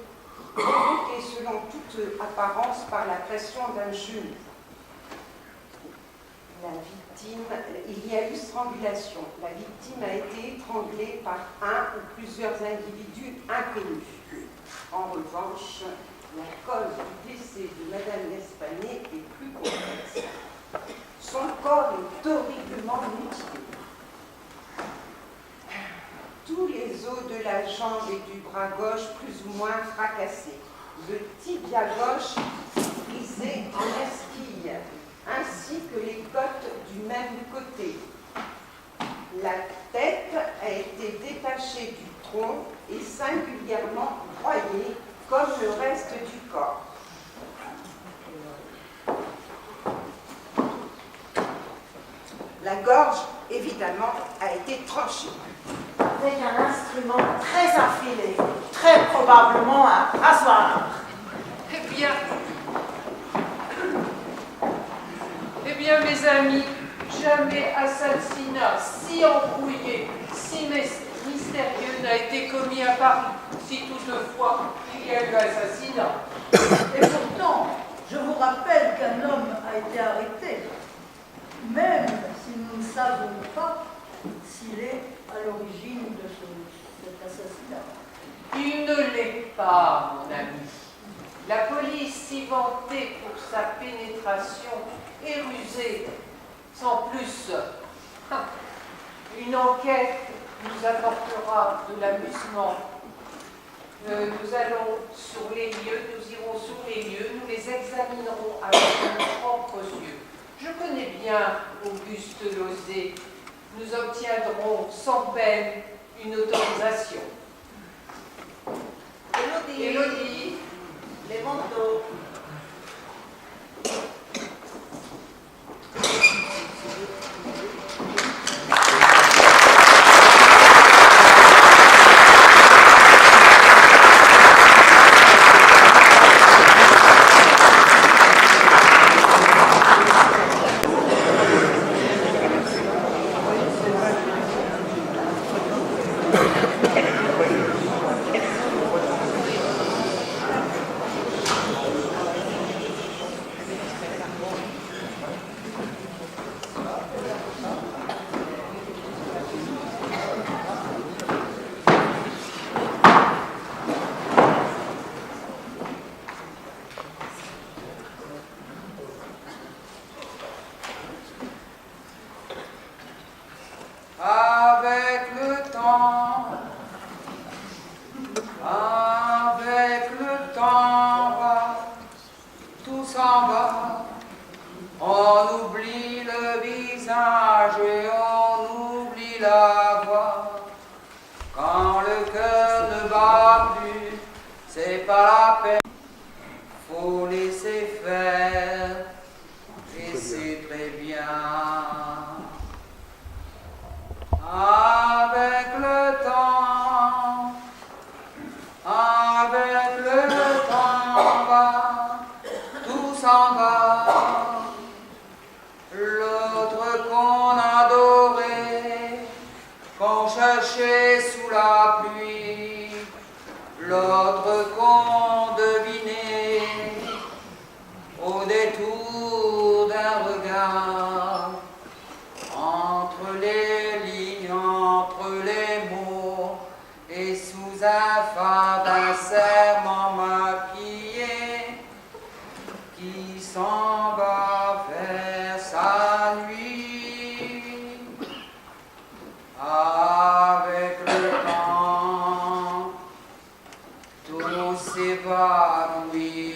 provoquée selon toute apparence par la pression d'un genou. La victime, il y a eu strangulation. La victime a été étranglée par un ou plusieurs individus inconnus. En revanche, la cause du décès de Madame L'Espagnol est plus complexe. Son corps est horriblement mutilé. Tous les os de la jambe et du bras gauche plus ou moins fracassés. Le tibia gauche brisé en esquille, ainsi que les côtes du même côté. La tête a été détachée du tronc et singulièrement broyée comme le reste du corps. La gorge, évidemment, a été tranchée. Avec un instrument très affilé, très probablement un rasoir. Eh bien, mes amis, jamais assassinat si embrouillé, si mystérieux n'a été commis à Paris, si toutefois il y a eu assassinat. Et pourtant, je vous rappelle qu'un homme a été arrêté, même si nous ne savons pas s'il est à l'origine de cet assassinat. Il ne l'est pas, mon ami. La police, si vantée pour sa pénétration, est rusée. Sans plus, une enquête nous apportera de l'amusement. Nous allons sur les lieux, nous irons sur les lieux, nous les examinerons avec nos propres yeux. Je connais bien Auguste Lozé. Nous obtiendrons sans peine une autorisation. Élodie, les manteaux. Avec le temps va, tout s'en va. On oublie le visage et on oublie la voix. Quand le cœur ne bat plus, c'est pas la peine. Faut laisser faire, et c'est très bien. Avec le temps va, tout s'en va. L'autre qu'on adorait, qu'on cherchait sous la pluie, l'autre qu'on devinait au détour d'un regard, entre les lignes, entre les mots, et sous un phare d'un serment maquillé, qui s'en va vers sa nuit. Avec le temps, tout s'évanouit.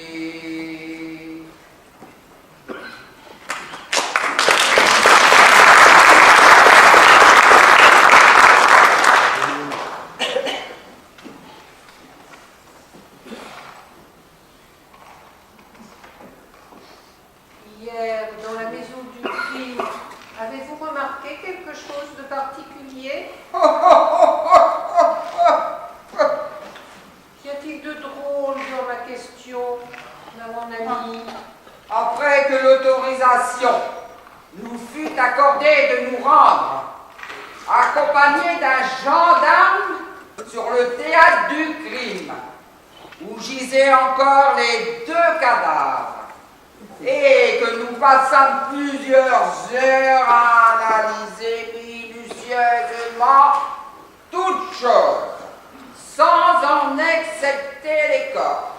Hier, dans la maison du crime, avez-vous remarqué quelque chose de particulier? Qu'y a-t-il de drôle dans ma question, mon ami? Après que l'autorisation nous fut accordée de nous rendre, accompagnés d'un gendarme sur le théâtre du crime, où gisaient encore les 2 cadavres, et que nous passâmes plusieurs heures à analyser minutieusement toutes choses, sans en excepter les corps.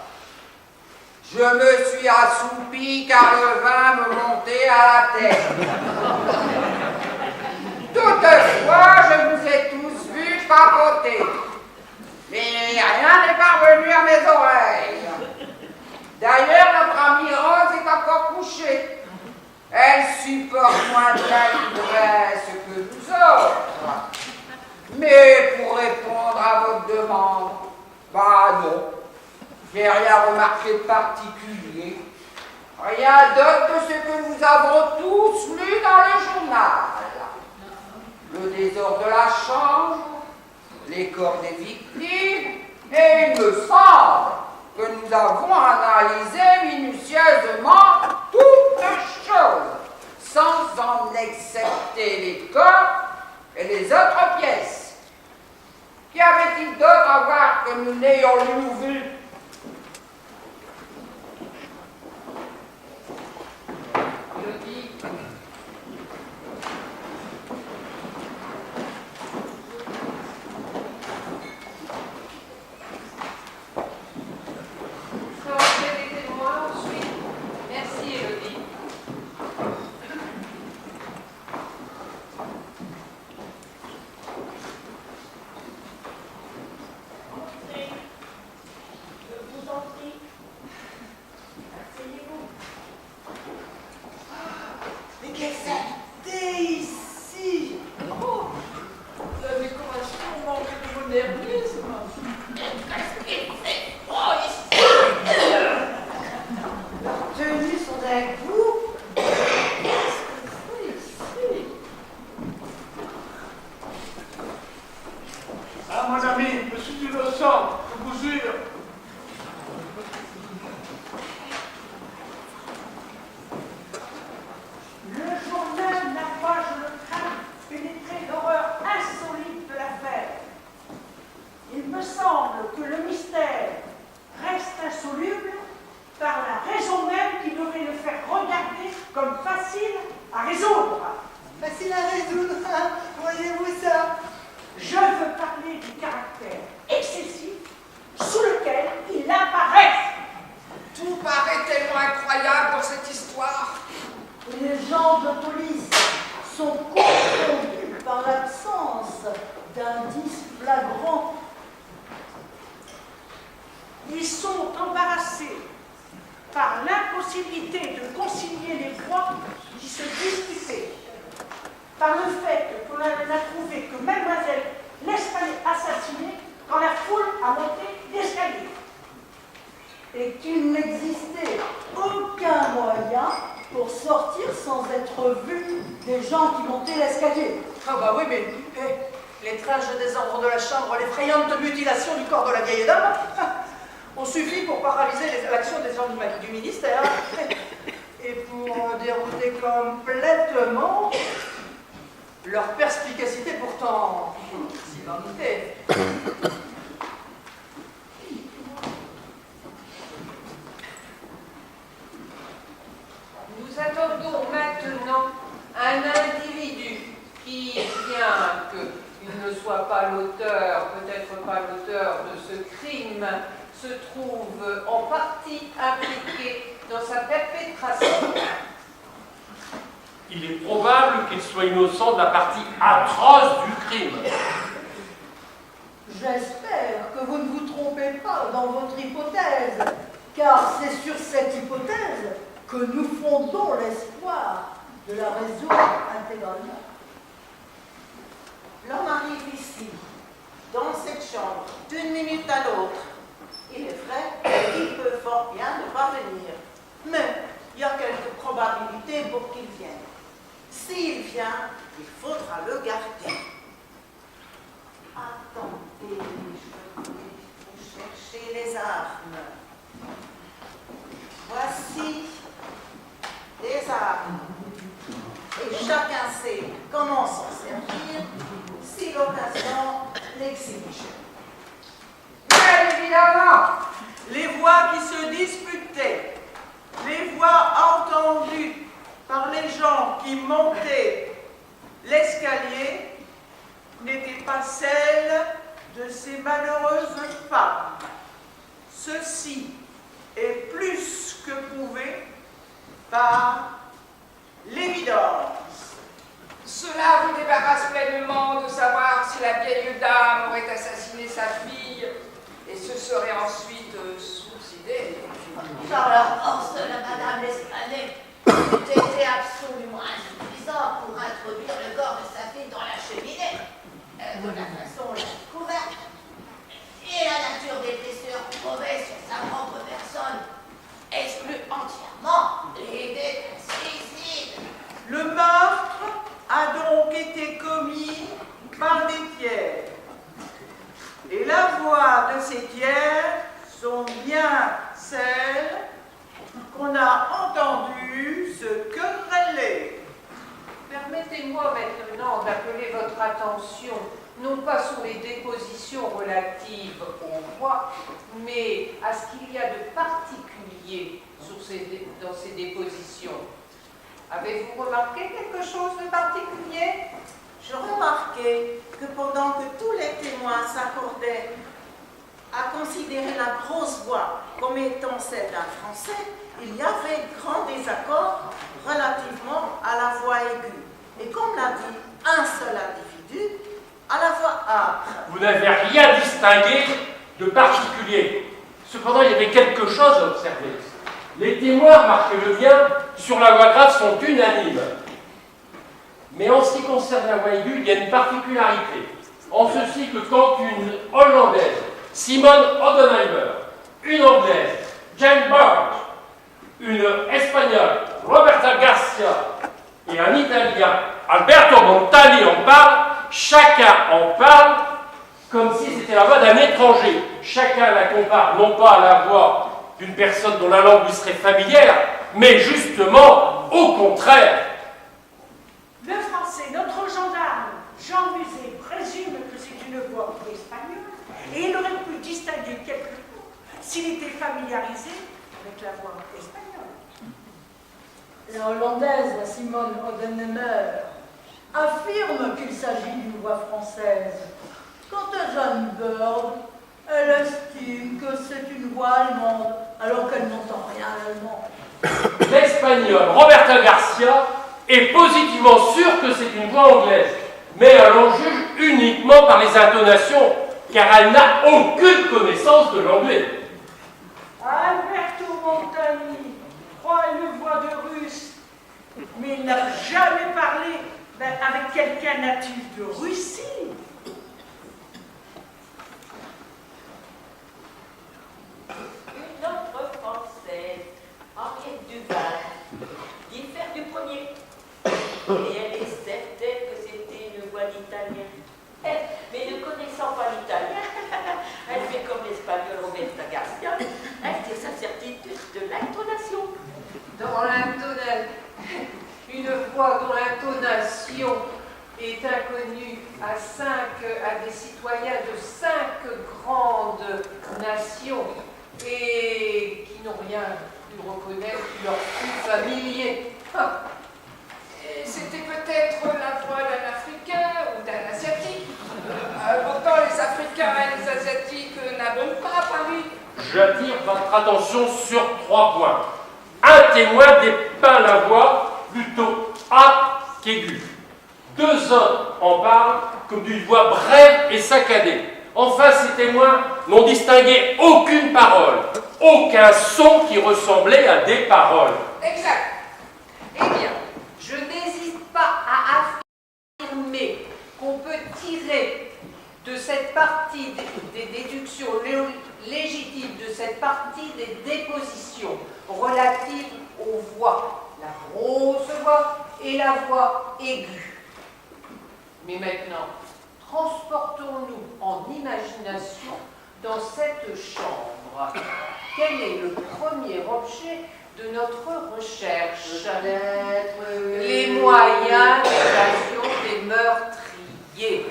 Je me suis assoupi car le vin me montait à la tête. Toutefois, je vous ai tous vus papoter, mais rien n'est parvenu à mes oreilles. D'ailleurs, notre amie Rose est encore couchée. Elle supporte moins bien l'ivresse que nous autres. Mais pour répondre à votre demande, bah non, j'ai rien remarqué de particulier. Rien d'autre que ce que nous avons tous lu dans le journal. Le désordre de la chambre, les corps des victimes, et il me semble que nous avons analysé minutieusement toutes choses, sans en excepter les corps et les autres pièces. Qu'y avait-il d'autre à voir que nous n'ayons vu? semble que le mystère reste insoluble par la raison même qui devrait le faire regarder comme facile à résoudre. Facile à résoudre, hein, voyez-vous ça? Je veux parler du caractère excessif sous lequel il apparaît. Tout paraît tellement incroyable dans cette histoire. Les gens de police sont confondus par l'absence d'indices flagrants. Ils sont embarrassés par l'impossibilité de concilier les voix qui se disputaient, par le fait qu'on n'a trouvé que Mademoiselle l'Espagnol assassinée quand la foule a monté l'escalier. Et qu'il n'existait aucun moyen pour sortir sans être vu des gens qui montaient l'escalier. Ah bah oui, mais l'étrange désordre de la chambre, l'effrayante mutilation du corps de la vieille dame, ont suffi pour paralyser l'action des hommes du ministère et pour dérouter complètement leur perspicacité pourtant si vanitée. Nous attendons maintenant un individu qui, bien qu'il ne soit pas l'auteur, peut-être pas l'auteur de ce crime, se trouve en partie impliqué dans sa perpétration. Il est probable qu'il soit innocent de la partie atroce du crime. J'espère que vous ne vous trompez pas dans votre hypothèse, car c'est sur cette hypothèse que nous fondons l'espoir de la résoudre intégralement. L'homme arrive ici, dans cette chambre, d'une minute à l'autre. Il est vrai qu'il peut fort bien ne pas venir, mais il y a quelques probabilités pour qu'il vienne. S'il vient, il faudra le garder. Attendez, je vais chercher les armes. Voici des armes. Et chacun sait comment s'en servir si l'occasion l'exige. Bien évidemment, Les voix qui se disputaient, les voix entendues par les gens qui montaient l'escalier n'étaient pas celles de ces malheureuses femmes. Ceci est plus que prouvé par l'évidence. cela vous débarrasse pleinement de savoir si la vieille dame aurait assassiné sa fille et se serait ensuite suicidée. Par la force de la Madame l'Espagnol, était absolument insuffisant pour introduire le corps de sa fille dans la cheminée, de la façon la découverte. Et la nature des blessures trouvées sur sa propre personne exclut entièrement l'idée d'un suicide. Le meurtre a donc été commis par des tiers. Et la voix de ces tiers sont bien celles qu'on a entendues se quereller. Permettez-moi maintenant d'appeler votre attention, non pas sur les dépositions relatives aux voix, mais à ce qu'il y a de particulier dans ces dépositions. Avez-vous remarqué quelque chose de particulier? Je remarquai que pendant que tous les témoins s'accordaient à considérer la grosse voix comme étant celle d'un Français, il y avait grand désaccord relativement à la voix aiguë. Et comme l'a dit un seul individu, à la voix âpre. Vous n'avez rien distingué de particulier. Cependant, il y avait quelque chose à observer. Les témoins, remarquez-le bien, sur la voix grave sont unanimes. Mais en ce qui concerne la voix aiguë, il y a une particularité. En ceci que quand une Hollandaise, Simone Odenheimer, une Anglaise, Jane Burge, une Espagnole, Roberta Garcia, et un Italien, Alberto Montali en parle, chacun en parle comme si c'était la voix d'un étranger. Chacun la compare non pas à la voix d'une personne dont la langue lui serait familière, mais justement au contraire. Le français, notre gendarme, Jean Musée, présume que c'est une voix espagnole Et il aurait pu distinguer quelques mots s'il était familiarisé avec la voix espagnole. La hollandaise, la Simone Odenheimer, affirme qu'il s'agit d'une voix française. Quant à Jeanne Bird, elle estime que c'est une voix allemande, alors qu'elle n'entend rien à l'allemand. L'espagnol Roberta Garcia est positivement sûr que c'est une voix anglaise, mais elle en juge uniquement par les intonations, car elle n'a aucune connaissance de l'anglais. Alberto Montani croit une voix de russe, mais il n'a jamais parlé avec quelqu'un natif de Russie. Une autre française, Henriette Duval, diffère du premier. Et elle est certaine que c'était une voix d'italien. Mais ne connaissant pas l'italien, elle fait comme l'espagnol Roberta Garcia, elle tire sa certitude de l'intonation. Dans l'intonation, une voix dont l'intonation est inconnue à des citoyens de 5 grandes nations et qui n'ont rien pu reconnaître, qui leur fut familier. C'était peut-être la voix d'un Africain ou d'un Asiatique. Pourtant, les Africains et les Asiatiques n'abondent pas à Paris. J'attire votre attention sur 3 points. Un témoin dépeint la voix plutôt âpre qu'aiguë. 2 autres en parlent comme d'une voix brève et saccadée. Enfin, ces témoins n'ont distingué aucune parole, aucun son qui ressemblait à des paroles. Exact. Eh bien, je n'hésite pas à affirmer qu'on peut tirer de cette partie des déductions légitimes, de cette partie des dépositions relatives aux voix, la grosse voix et la voix aiguë. Mais maintenant, transportons-nous en imagination dans cette chambre. Quel est le premier objet de notre recherche? Les moyens d'évasion des meurtriers.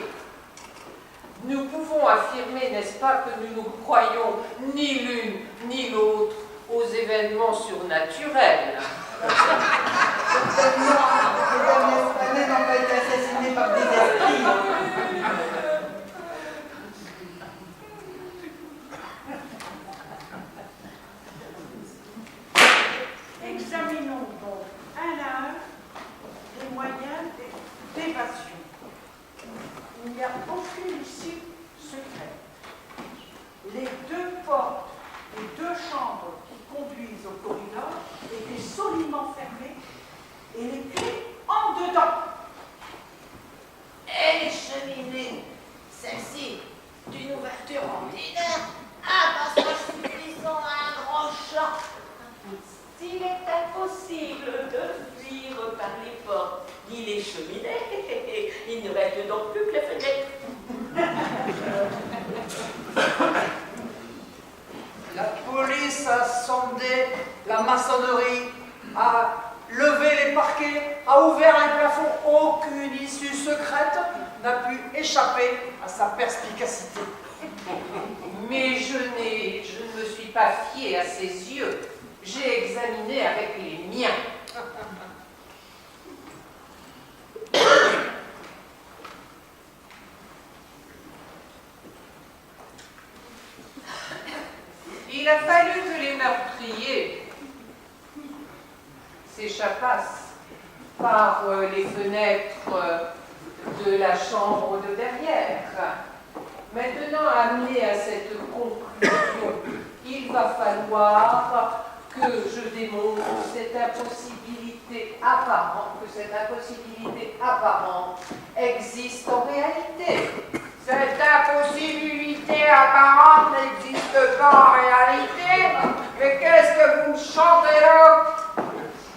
Nous pouvons affirmer, n'est-ce pas, que nous ne croyons ni l'une ni l'autre aux événements surnaturels. Certainement, mesdames Espagnet n'ont pas été assassinés par des esprits. Examinons donc un à un les moyens d'évasion. Il n'y a aucune issue secrète. Les 2 portes des 2 chambres qui conduisent au corridor étaient solidement fermées et les clés en dedans. Et les cheminées, celle-ci, d'une ouverture ordinaire, un passage suffisant à un grand champ. S'il est impossible de fuir par les portes ni les cheminées, il ne reste donc plus que les fenêtres. La police a sondé la maçonnerie, a levé les parquets, a ouvert un plafond. Aucune issue secrète n'a pu échapper à sa perspicacité. Mais je ne me suis pas fiée à ses yeux. J'ai examiné avec les miens. Il a fallu que les meurtriers s'échappassent par les fenêtres de la chambre de derrière. Maintenant, amené à cette conclusion, il va falloir que je démontre cette impossibilité apparente, que cette impossibilité apparente existe en réalité. Cette impossibilité apparente n'existe pas en réalité. Mais qu'est-ce que vous me chantez là?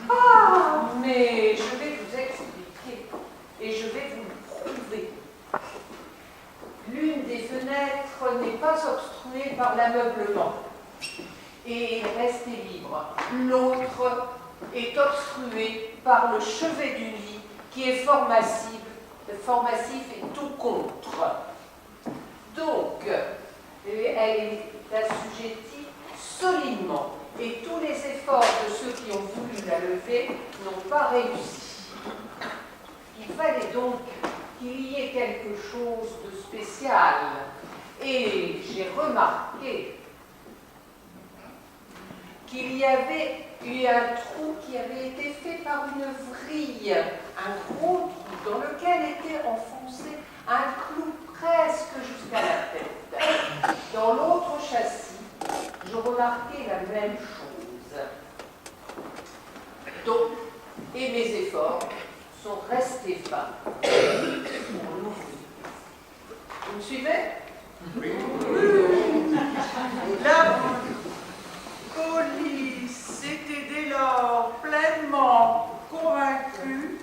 Ah, mais je vais vous expliquer et je vais vous le prouver. L'une des fenêtres n'est pas obstruée par l'ameublement et est restée libre. L'autre est obstruée par le chevet du lit qui est fort massif et tout contre. Donc, Et elle est assujettie solidement. Et tous les efforts de ceux qui ont voulu la lever n'ont pas réussi. Il fallait donc qu'il y ait quelque chose de spécial. Et j'ai remarqué qu'il y avait eu un trou qui avait été fait par une vrille, un gros trou dans lequel était enfoncé un clou presque jusqu'à la tête. Dans l'autre châssis, je remarquais la même chose. Donc, et mes efforts sont restés vains pour l'ouvrir. Vous me suivez? Oui. La police était dès lors pleinement convaincue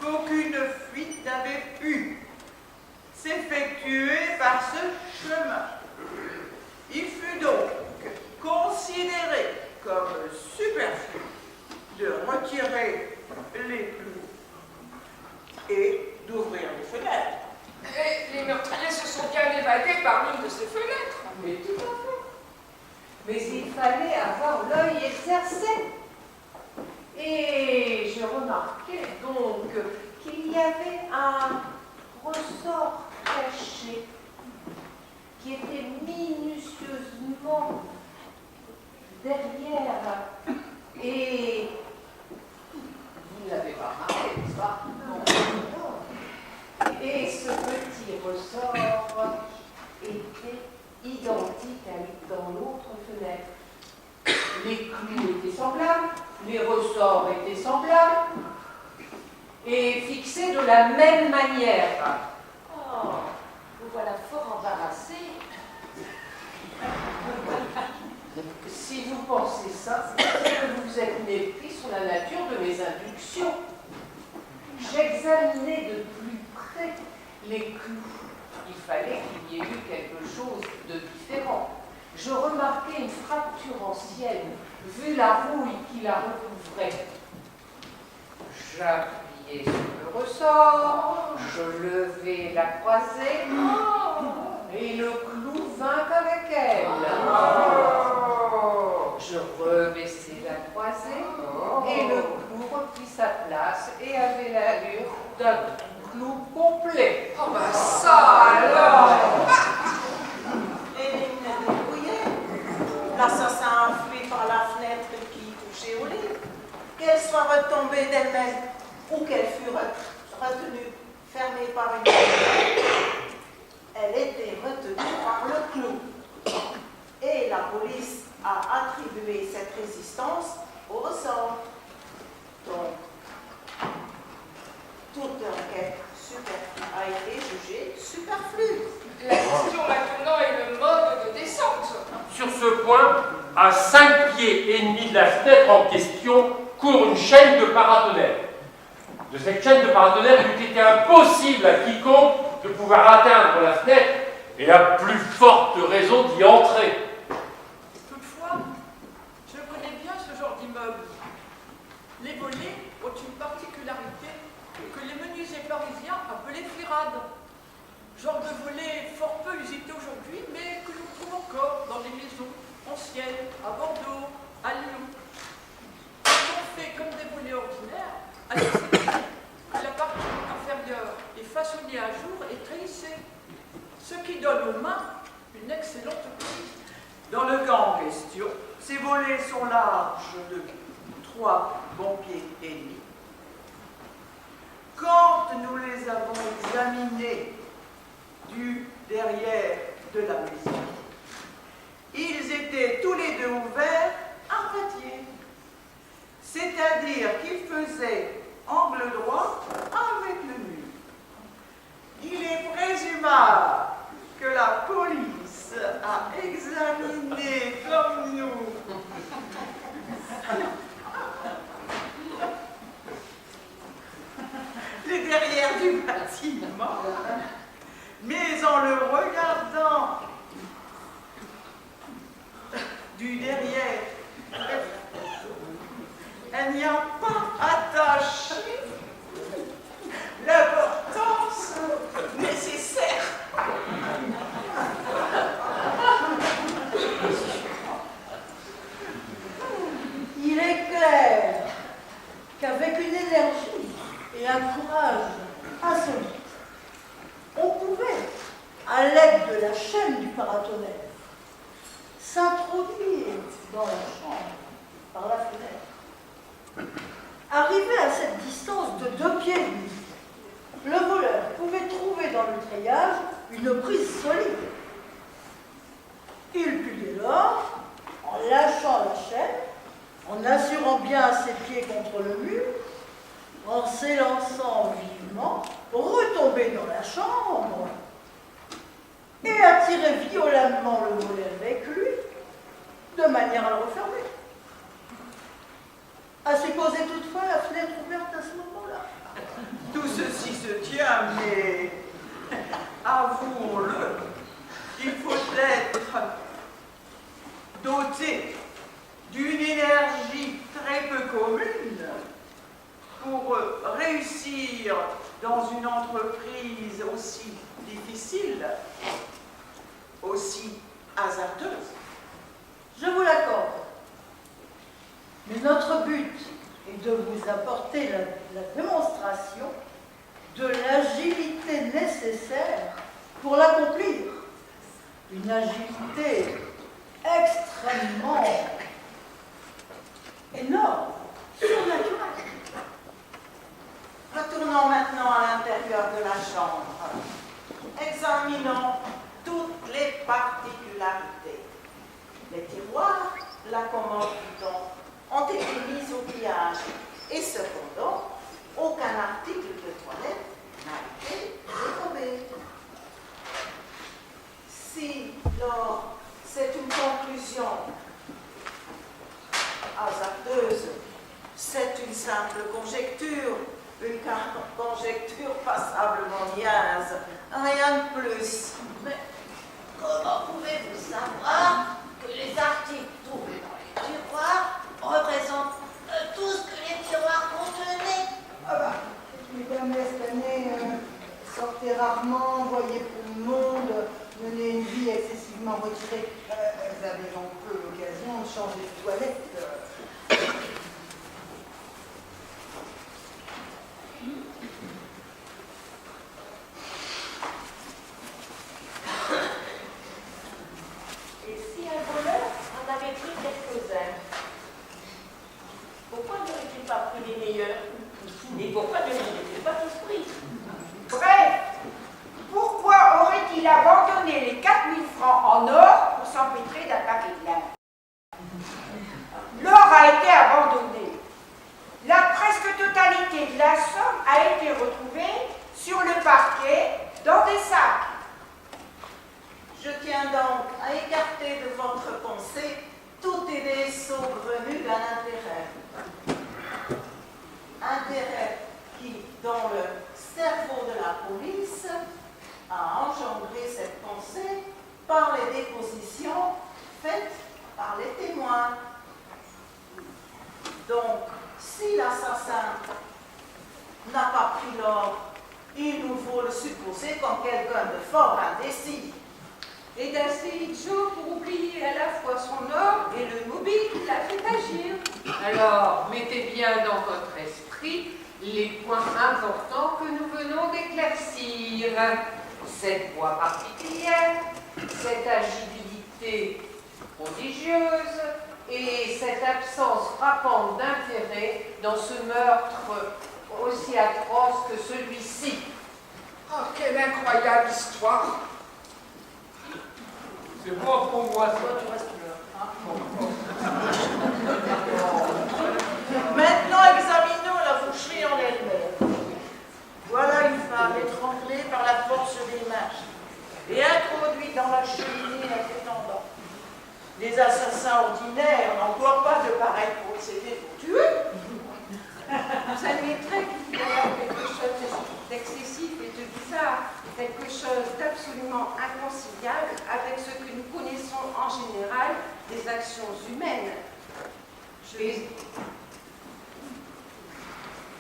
qu'aucune fuite n'avait pu s'effectuer par ce chemin. Il fut donc considéré comme superflu de retirer les clous et d'ouvrir les fenêtres. Et les meurtriers se sont bien évadés par l'une de ces fenêtres. Mais tout à fait. Mais il fallait avoir l'œil exercé. Et je remarquais donc qu'il y avait un ressort caché qui était minutieusement derrière. Et vous ne l'avez pas remarqué, n'est-ce pas? Non. Et ce petit ressort était identique dans l'autre fenêtre. Les clous étaient semblables, les ressorts étaient semblables, et fixés de la même manière. Oh, vous voilà fort embarrassé. Si vous pensez ça, c'est que vous vous êtes mépris sur la nature de mes inductions. J'examinais de plus près les clous. Il fallait qu'il y ait eu quelque chose de différent. Je remarquais une fracture ancienne, vu la rouille qui la recouvrait. J'appuyais sur le ressort, je levais la croisée, et le clou vint avec elle. Je rebaissais la croisée, et le clou reprit sa place et avait l'allure d'un clou complet. Oh bah ça alors! Et il débrouillait. L'assassin enfui par la fenêtre qui touchait au lit. Qu'elle soit retombée d'elle-même ou qu'elle fût retenue, fermée par une porte, elle était retenue par le clou. Et la police a attribué cette résistance au ressort. Donc, toute enquête superflue a été jugée superflue. La question maintenant est le mode de descente. Sur ce point, à 5 pieds et demi de la fenêtre en question, court une chaîne de paratonnerres. De cette chaîne de paratonnerres, il eût été impossible à quiconque de pouvoir atteindre la fenêtre et à plus forte raison d'y entrer. Toutefois, je connais bien ce genre d'immeuble. Les volets ont une particularité que les menuisiers parisiens appelaient firade. Genre de volet fort peu usité aujourd'hui, mais que l'on trouve encore dans les maisons anciennes, à Bordeaux, à Lyon. Ils sont faits comme des volets ordinaires, à l'exception que la partie inférieure est façonnée à jour et tressée, ce qui donne aux mains une excellente prise. Dans le cas en question, ces volets sont larges de 3 bons pieds et demi. Quand nous les avons examinés du derrière de la maison, ils étaient tous les deux ouverts à moitié. C'est-à-dire qu'ils faisaient angle droit avec le mur. Il est présumable que la police a examiné comme nous les derrière du bâtiment, mais en le regardant du derrière, elle n'y a pas attaché l'importance nécessaire. s'introduire dans la chambre par la fenêtre. Arrivé à cette distance de 2 pieds et demi, le voleur pouvait trouver dans le treillage une prise solide. Il put dès lors, en lâchant la chaîne, en assurant bien ses pieds contre le mur, en s'élançant vivement, retomber dans la chambre et attirer violemment le volet avec lui, de manière à le refermer. À supposer toutefois la fenêtre ouverte à ce moment-là. Tout ceci se tient, mais avouons-le, il faut être doté d'une énergie très peu commune pour réussir dans une entreprise aussi difficile, aussi hasardeuse. Je vous l'accorde. Mais notre but est de vous apporter la démonstration de l'agilité nécessaire pour l'accomplir. Une agilité extrêmement énorme, surnaturelle. Retournons maintenant à l'intérieur de la chambre. Examinons toutes les particularités. Les tiroirs, la commode bouton, ont été mis au pillage et cependant, aucun article de toilette n'a été dérobé. Si, lors, c'est une conclusion hasardeuse, c'est une simple conjecture, une conjecture passablement niaise, rien de plus. Mais comment pouvez-vous savoir que les articles trouvés dans les tiroirs représentent tout ce que les tiroirs contenaient? Ah bah, mesdames l'Espagnol sortaient rarement, voyaient peu de monde, menaient une vie excessivement retirée. Elles avaient donc peu l'occasion de changer de toilette. Et si un voleur en avait pris quelques-uns, pourquoi n'aurait-il pas pris les meilleurs? Et pourquoi ne les aurait-il pas tous pris? Bref, pourquoi aurait-il abandonné les 4000 francs en or pour s'empêtrer d'un paquet de lin? L'or a été abandonné. La presque totalité de la somme a été retrouvée sur le parquet dans des sacs. Je tiens donc à écarter de votre pensée toute idée saugrenue d'un intérêt. Intérêt qui, dans le cerveau de la police, a engendré cette pensée par les dépositions faites par les témoins. Donc, si l'assassin n'a pas pris l'or, il nous faut le supposer comme quelqu'un de fort indécis. Et d'assez idiot pour oublier à la fois son or et le mobile qui l'a fait agir. Alors, mettez bien dans votre esprit les points importants que nous venons d'éclaircir. Cette voix particulière, cette agilité prodigieuse et cette absence frappante d'intérêt dans ce meurtre aussi atroce que celui-ci. Oh, quelle incroyable histoire! C'est bon pour moi, ça. Toi, tu restes là. Maintenant, examinons la boucherie en elle-même. Voilà une femme étranglée par la force des mains et introduite dans la cheminée à ses tendons. Les assassins ordinaires n'emploient pas de pareils procédés pour tuer. Vous admettrez qu'il y a quelque chose d'excessif et de bizarre, quelque chose d'absolument inconciliable avec ce que nous connaissons en général des actions humaines.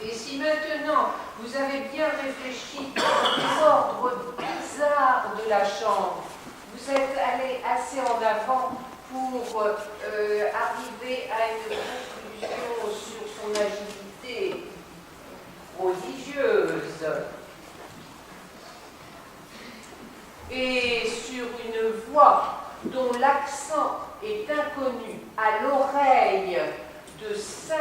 Et si maintenant vous avez bien réfléchi au désordre bizarre de la chambre, vous êtes allé assez en avant pour arriver à une conclusion sur son agilité prodigieuse et sur une voix dont l'accent est inconnu à l'oreille de 5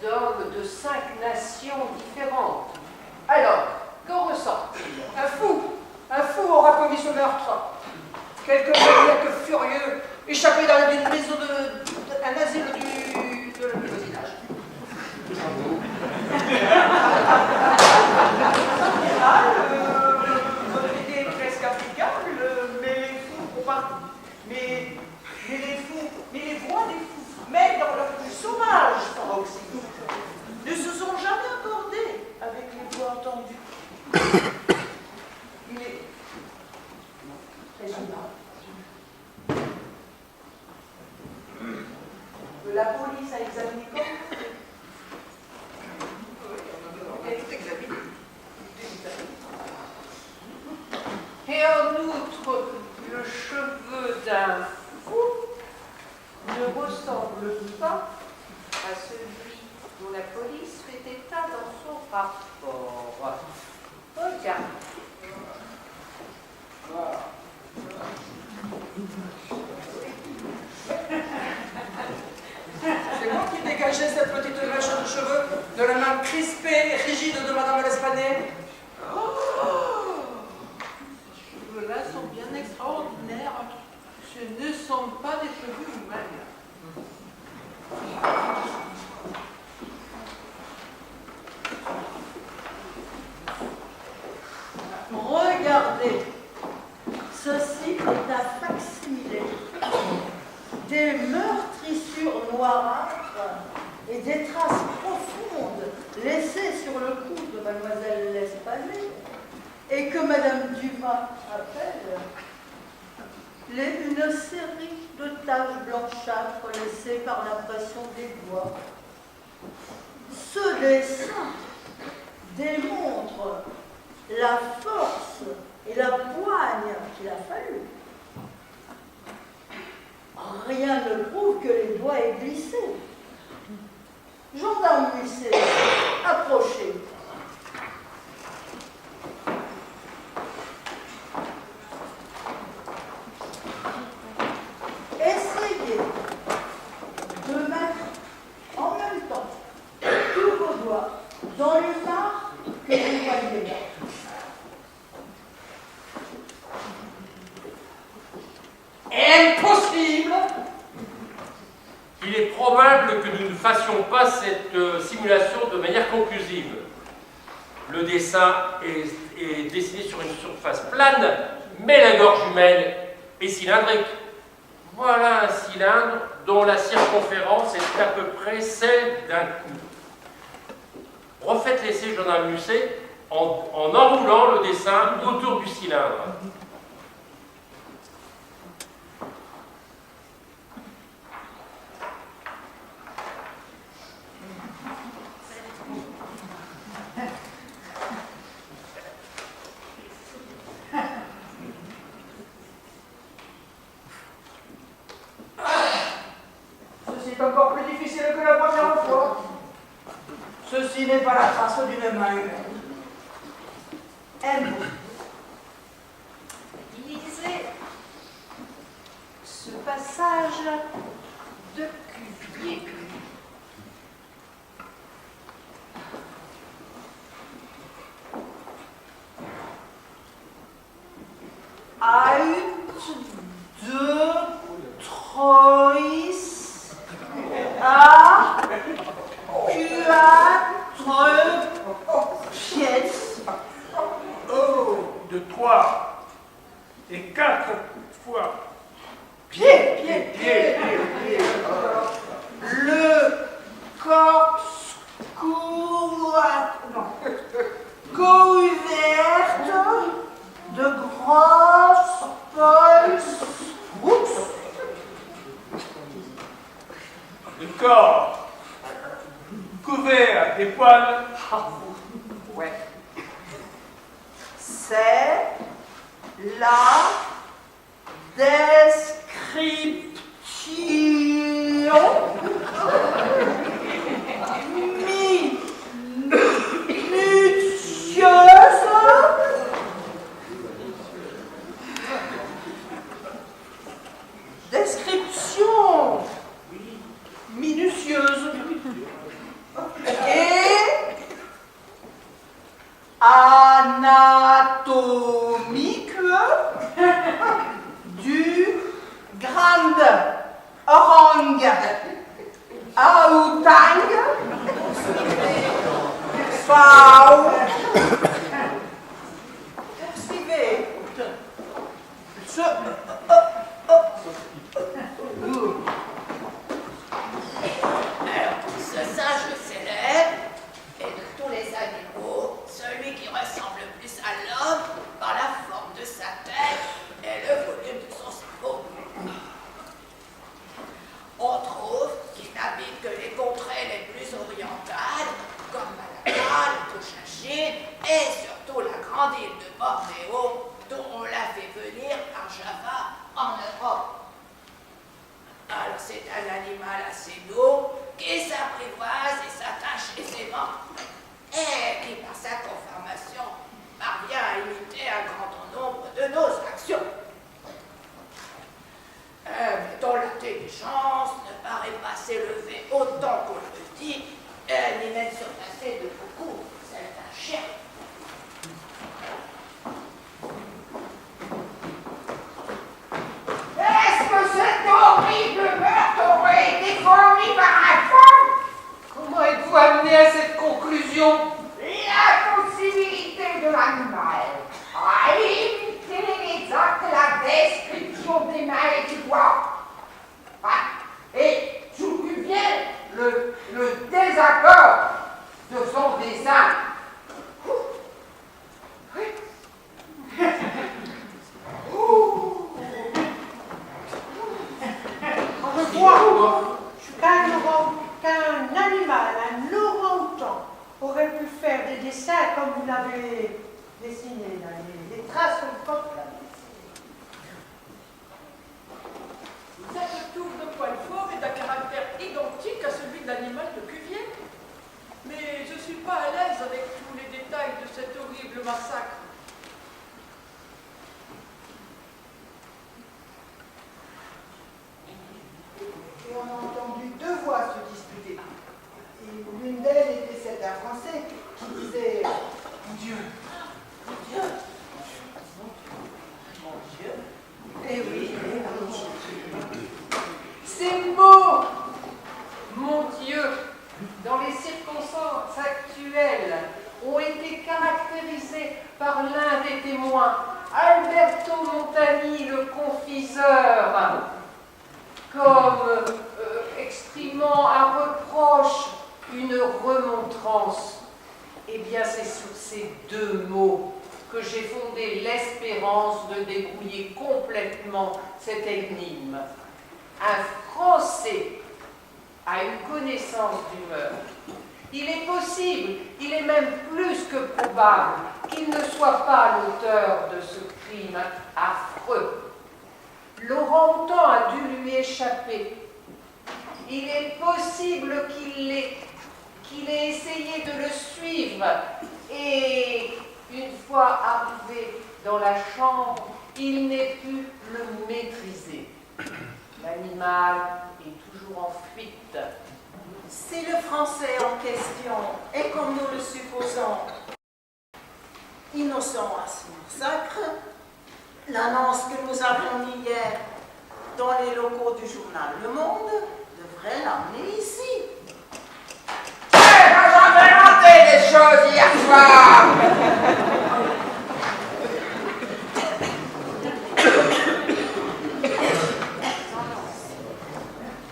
d'hommes de 5 nations différentes. Alors, qu'en ressort-il? Un fou aura commis ce meurtre. Quelques maniaques furieux échappés dans une maison un asile de voisinage. Votre idée est presque applicable, mais les fous font partie. Mais les voix des fous, même dans leur plus sauvage paroxysme, ne se sont jamais accordées avec les voix entendues. Il est raisonnable que la police a examiné comme elle est examinée. Et en outre, le cheveu d'un fou ne ressemble pas à celui dont la police fait état dans son rapport. Regarde. C'est moi qui dégageais cette petite mèche de cheveux de la main crispée et rigide de Madame l'Espagnole. Ces cheveux-là sont bien extraordinaires. Ce ne sont pas des cheveux humains. Regardez, ceci est un facsimilé des meurtrissures noirâtres et des traces profondes laissées sur le cou de Mademoiselle l'Espagnole et que Madame Dumas appelle une série de taches blanchâtres laissées par l'impression des doigts. Ce dessin démontre la force et la poigne qu'il a fallu. Rien ne prouve que les doigts aient glissé. Gendarme Musset, approchez. Essayez de mettre en même temps tous vos doigts dans le marc que vous voyez là. Impossible! Il est probable que nous ne fassions pas cette simulation de manière conclusive. Le dessin est dessiné sur une surface plane, mais la gorge humaine est cylindrique. Voilà un cylindre dont la circonférence est à peu près celle d'un cou. Refaites l'essai, Gendarme Musset, en enroulant le dessin autour du cylindre. Ceci est encore plus difficile que la première fois. Ceci n'est pas la trace d'une main humaine. Aime-vous. Lisez ce passage de Cuvier. Eins, deux, trois, à, quatre, pièces. Oh, de 3 et 4 fois. Pied. Le corps couverte de grosses polses. Le corps couvert des poils. Ouais. C'est la description minutieuse des Inde, orang, aoutang, fao. Poursuivez. Alors, ce singe célèbre est de tous les animaux celui qui ressemble le plus à l'homme par la forme de sa tête et le volume de son cerveau. On trouve qu'il n'habite que les contrées les plus orientales, comme Malacca, le Cochinchine et surtout la grande île de Bornéo, dont on l'a fait venir par Java en Europe. Alors c'est un animal assez doux qui s'apprivoise et s'attache aisément et qui par sa conformation parvient à imiter un grand nombre de nos actions. Dont l'intelligence ne paraît pas s'élever autant qu'on le dit, ni même surpasser de beaucoup celle d'un chien. Est-ce que cet horrible meurtre aurait été commis par un fou? Comment êtes-vous amené à cette conclusion? La possibilité de l'animal à imiter l'exacte la description des mains et du doigt. Et j'oublie bien le désaccord de son dessin. On veut voir qu'un animal, un orang-outan, aurait pu faire des dessins comme vous l'avez dessiné, là, les traces comme Coq l'a dessiné. Cette touffe de poils fauves est d'un caractère identique à celui de l'animal de Cuvier. Mais je ne suis pas à l'aise avec tous les détails de cet horrible massacre. Et on a entendu deux voix se disputer. Et l'une d'elles était celle d'un Français qui disait Mon Dieu, mon Dieu, mon Dieu. Eh oui, mon Dieu. Ces mots, mon Dieu, dans les circonstances actuelles, ont été caractérisés par l'un des témoins, Alberto Montani, le confiseur, comme exprimant un reproche, une remontrance. Eh bien, c'est sur ces deux mots que j'ai fondé l'espérance de débrouiller complètement cette énigme. Un Français a une connaissance du meurtre. Il est possible, il est même plus que probable qu'il ne soit pas l'auteur de ce crime affreux. L'orang-outan a dû lui échapper. Il est possible qu'il ait essayé de le suivre et, une fois arrivé dans la chambre, il n'ait pu le maîtriser. L'animal est toujours en fuite. Si le Français en question est, comme nous le supposons, innocent à ce massacre, l'annonce que nous avons mise hier dans les locaux du journal Le Monde devrait l'amener ici. J'en ai inventé des choses hier soir.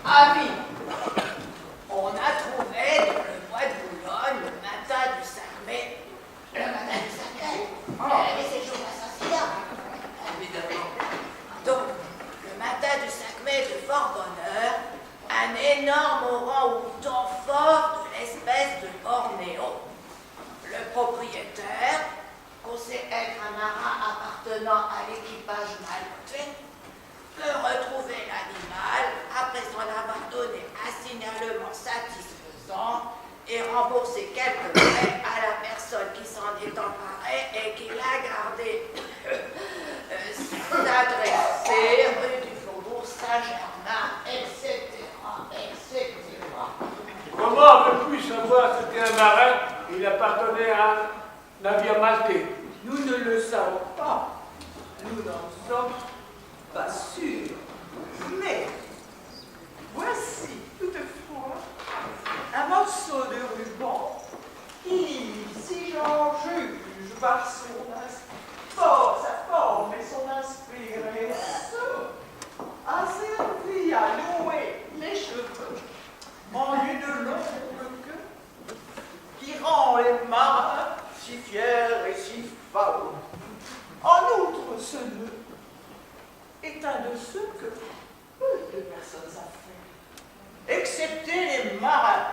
Avis. On a trouvé dans le bois de Boulogne le matin du 5 mai. Le matin du 5 mai. Et c'est le jour de l'assassinat. Évidemment. Donc, le matin du 5 mai de fort bonheur, un énorme orang-outan fort de l'espèce de Bornéo. Le propriétaire, qu'on sait être un marin appartenant à l'équipage maltais, peut retrouver l'animal après s'en avoir donné un signalement satisfaisant et rembourser quelques frais à la personne qui s'en est emparée et qui l'a gardé. S'adresser rue du Faubourg Saint-Germain, etc., etc. Comment on peut plus savoir que c'était un marin? Il appartenait à un navire maltais. Nous ne le savons pas. Nous n'en sommes pas sûrs. Mais excepté les marins.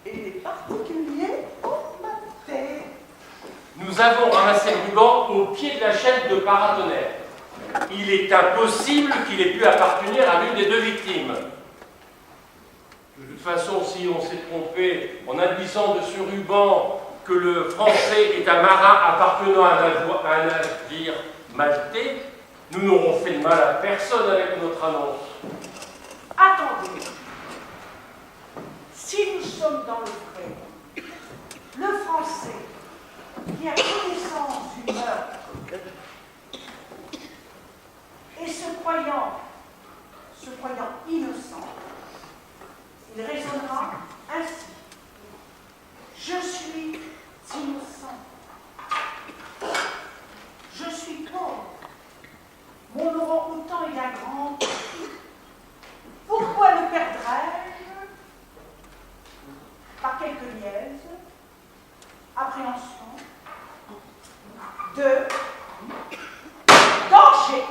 Et les particuliers ont maté. Nous avons ramassé le ruban au pied de la chaîne de paratonnerre. Il est impossible qu'il ait pu appartenir à l'une des deux victimes. De toute façon, si on s'est trompé en admissant de ce ruban que le Français est un marin appartenant à un navire maltais, nous n'aurons fait de mal à personne avec notre annonce. Attendez. Si nous sommes dans le vrai, le Français qui a connaissance du meurtre et se croyant innocent, il raisonnera ainsi. Je suis innocent. Je suis pauvre. Mon orang-outan est un grand. Pourquoi le perdrais-je? Par quelques niaises, appréhension, de danger.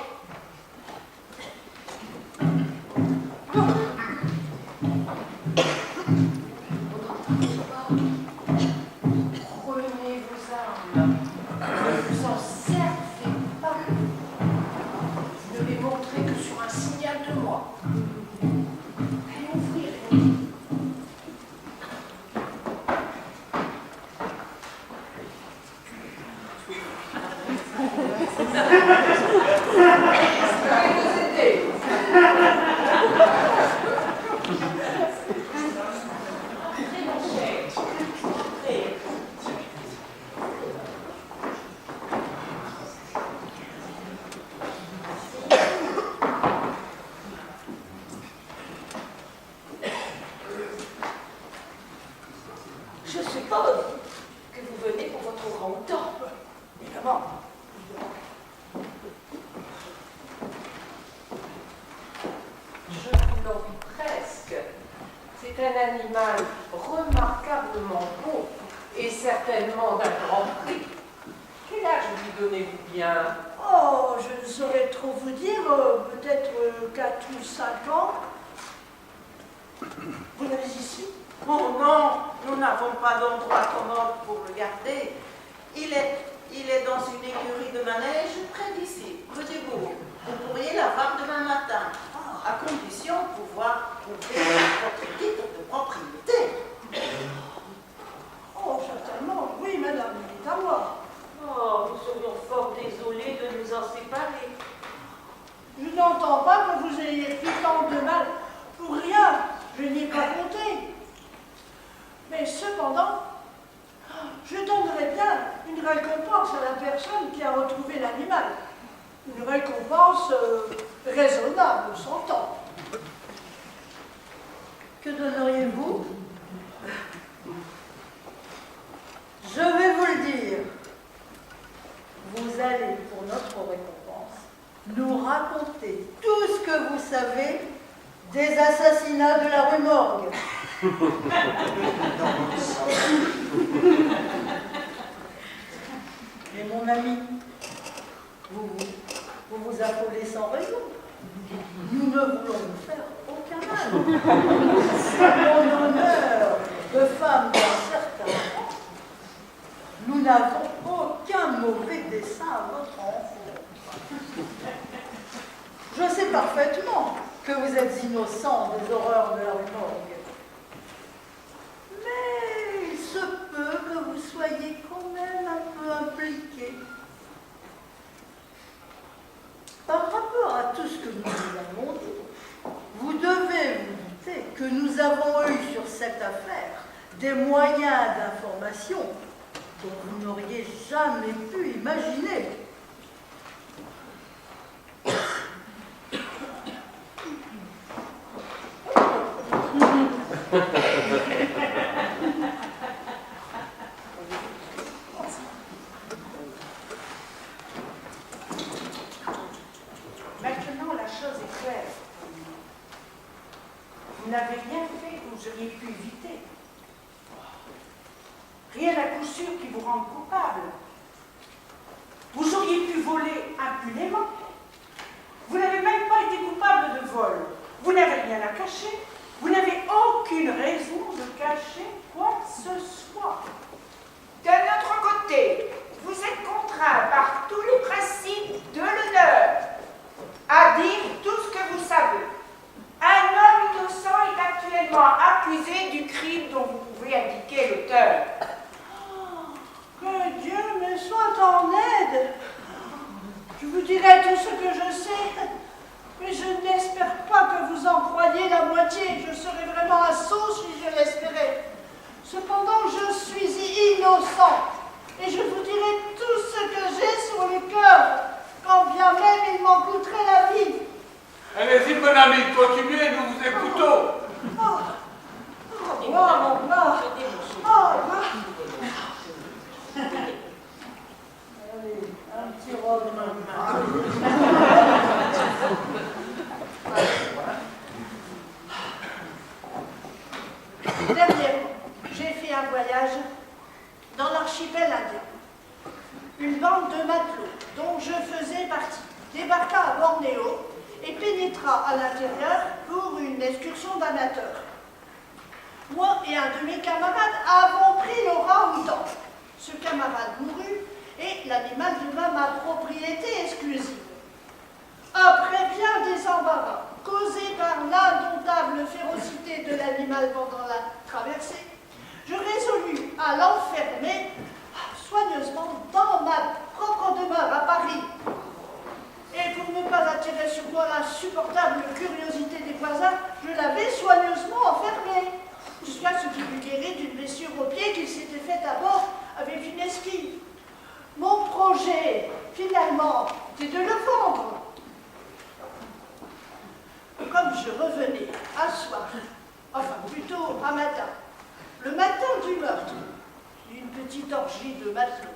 Prenez vos armes. Ne vous en servez pas. Vous ne les montrez que sur un signal de moi. Allez ouvrir. Je suppose que vous venez pour votre grand temps. Évidemment. Je vous l'envie presque. C'est un animal remarquablement beau et certainement d'un grand prix. Quel âge lui donnez-vous bien? Oh, je ne saurais trop vous dire, peut-être 4 ou 5 ans. Vous l'avez ici? Oh non, nous n'avons pas d'endroit commode pour le garder. Il est dans une écurie de manège près d'ici, rue du Bourg. Vous pourriez l'avoir demain matin, à condition de pouvoir prouver votre titre de propriété. Oh, certainement, oui, madame, il est à moi. Oh, nous serions fort désolés de nous en séparer. Je n'entends pas que vous ayez fait tant de mal pour rien. Je n'y ai pas compté. Mais cependant, je donnerais bien une récompense à la personne qui a retrouvé l'animal. Une récompense raisonnable, s'entend. Que donneriez-vous? Je vais vous le dire. Vous allez, pour notre récompense, nous raconter tout ce que vous savez des assassinats de la rue Morgue. Mais mon ami, vous vous affolez sans raison. Nous ne voulons vous faire aucun mal. C'est mon honneur de femme d'un certain rang. Nous n'avons aucun mauvais dessein à votre enfant. Je sais parfaitement que vous êtes innocent des horreurs de la rue Morgue. Mais il se peut que vous soyez quand même un peu impliqué. Par rapport à tout ce que nous vous avons dit, vous devez vous douter que nous avons eu sur cette affaire des moyens d'information dont vous n'auriez jamais pu imaginer. Maintenant, la chose est claire. Vous n'avez rien fait que vous auriez pu éviter. Rien à coup sûr qui vous rende coupable. Vous auriez pu voler impunément. Vous n'avez même pas été coupable de vol. Vous n'avez rien à cacher. Vous n'avez aucune raison de cacher quoi que ce soit. De notre côté, vous êtes contraints par tous les principes de l'honneur à dire tout ce que vous savez. Un homme innocent est actuellement accusé du crime dont vous pouvez indiquer l'auteur. Que Dieu me soit en aide. Je vous dirai tout ce que je sais, mais je n'espère pas que vous en croyiez la moitié. Je serais vraiment un sot si je l'espérais. Cependant, je suis innocent, et je vous dirai tout ce que j'ai sur le cœur, quand bien même il m'en coûterait la vie. Allez-y, mon ami, continuez, nous vous écoutons. Au revoir, mon plat. Au revoir. Allez, un petit roman. Dernièrement, j'ai fait un voyage dans l'archipel indien. Une bande de matelots, dont je faisais partie, débarqua à Bornéo et pénétra à l'intérieur pour une excursion d'amateurs. Moi et un de mes camarades avons pris l'orang-outan. Ce camarade mourut et l'animal devint ma propriété exclusive. Après bien des embarras, causés par l'indomptable férocité de l'animal pendant la traversée, je résolus à l'enfermer soigneusement dans ma propre demeure à Paris. Et pour ne pas attirer sur moi l'insupportable curiosité des voisins, je l'avais soigneusement enfermé, jusqu'à ce qu'il eût guéri d'une blessure au pied qu'il s'était faite à bord avec une esquive. Mon projet, finalement, était de le vendre. Comme je revenais un soir, enfin plutôt un matin, le matin du meurtre, d'une petite orgie de matelots,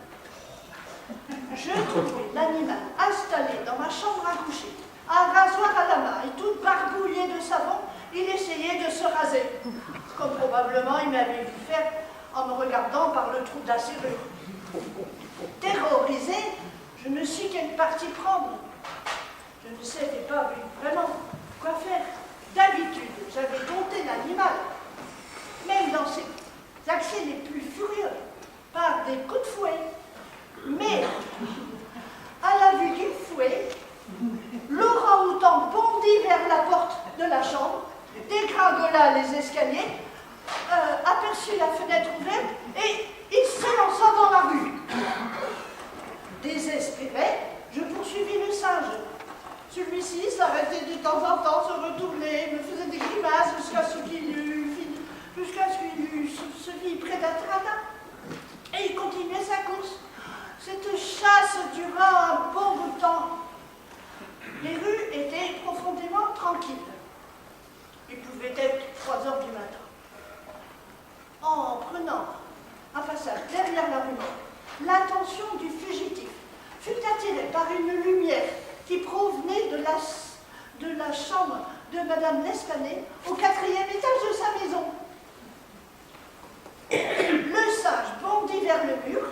je trouvais l'animal installé dans ma chambre à coucher, un rasoir à la main et tout barbouillé de savon, il essayait de se raser, comme probablement il m'avait vu faire en me regardant par le trou de la serrure. Terrorisé, je me suis quelle partie prendre. Je ne savais pas vraiment quoi faire. D'habitude, j'avais dompté l'animal, même dans ses accès les plus furieux, par des coups de fouet. Mais, à la vue du fouet, l'orang-outan bondit vers la porte de la chambre, dégringola les escaliers, aperçut la fenêtre ouverte et il s'élança dans la rue. Désespéré, je poursuivis le singe. Celui-ci s'arrêtait de temps en temps, se retournait, me faisait des grimaces jusqu'à ce qu'il se vit près d'un train. Et il continuait sa course. Cette chasse dura un bon bout de temps. Les rues étaient profondément tranquilles. Il pouvait être 3 heures du matin. En prenant un passage derrière la rumeur, l'attention du fugitif fut attirée par une lumière qui provenait de la chambre de Madame L'Espanais au 4e étage de sa maison. Le singe bondit vers le mur,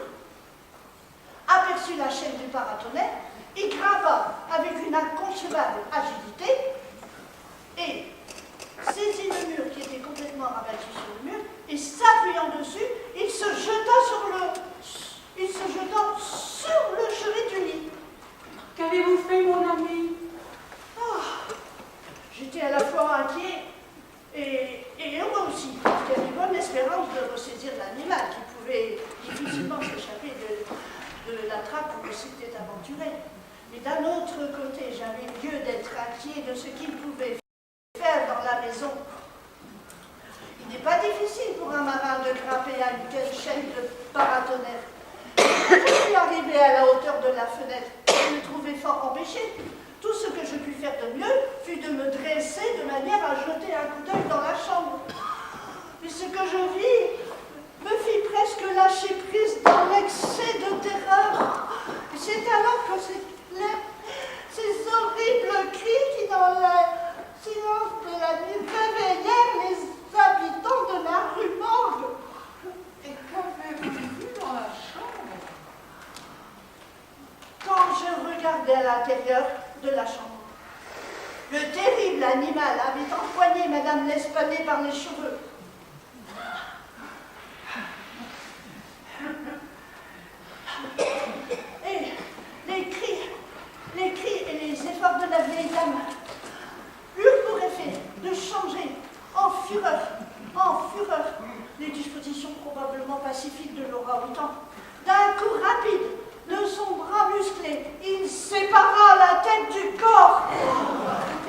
aperçut la chaîne du paratonnerre, y grimpa avec une inconcevable agilité et saisit le mur qui était complètement rabattu sur le mur et s'appuyant dessus, il se jeta sur le chevet du lit. Qu'avez-vous fait, mon ami? J'étais à la fois inquiet et heureux aussi, parce qu'il y avait bonne espérance de ressaisir l'animal qui pouvait difficilement s'échapper de la trappe où il s'était aventuré. Mais d'un autre côté, j'avais lieu d'être inquiet de ce qu'il pouvait faire dans la maison. Il n'est pas difficile pour un marin de grimper à une telle chaîne de paratonnerre. Je suis arrivé à la hauteur de la fenêtre et me trouvais fort empêché. Tout ce que je pus faire de mieux fut de me dresser de manière à jeter un coup d'œil dans la chambre. Mais ce que je vis me fit presque lâcher prise dans l'excès de terreur. Et c'est alors que ces horribles cris qui, dans le silence de la nuit, réveillèrent les habitants de la rue Morgue. Et qu'avez-vous vu dans la chambre? Quand je regardais à l'intérieur de la chambre, le terrible l'animal avait empoigné Madame l'Espanais par les cheveux. Et les cris et les efforts de la vieille dame eurent pour effet de changer en fureur les dispositions probablement pacifiques de l'orang-outan. D'un coup rapide de son bras musclé, il sépara la tête du corps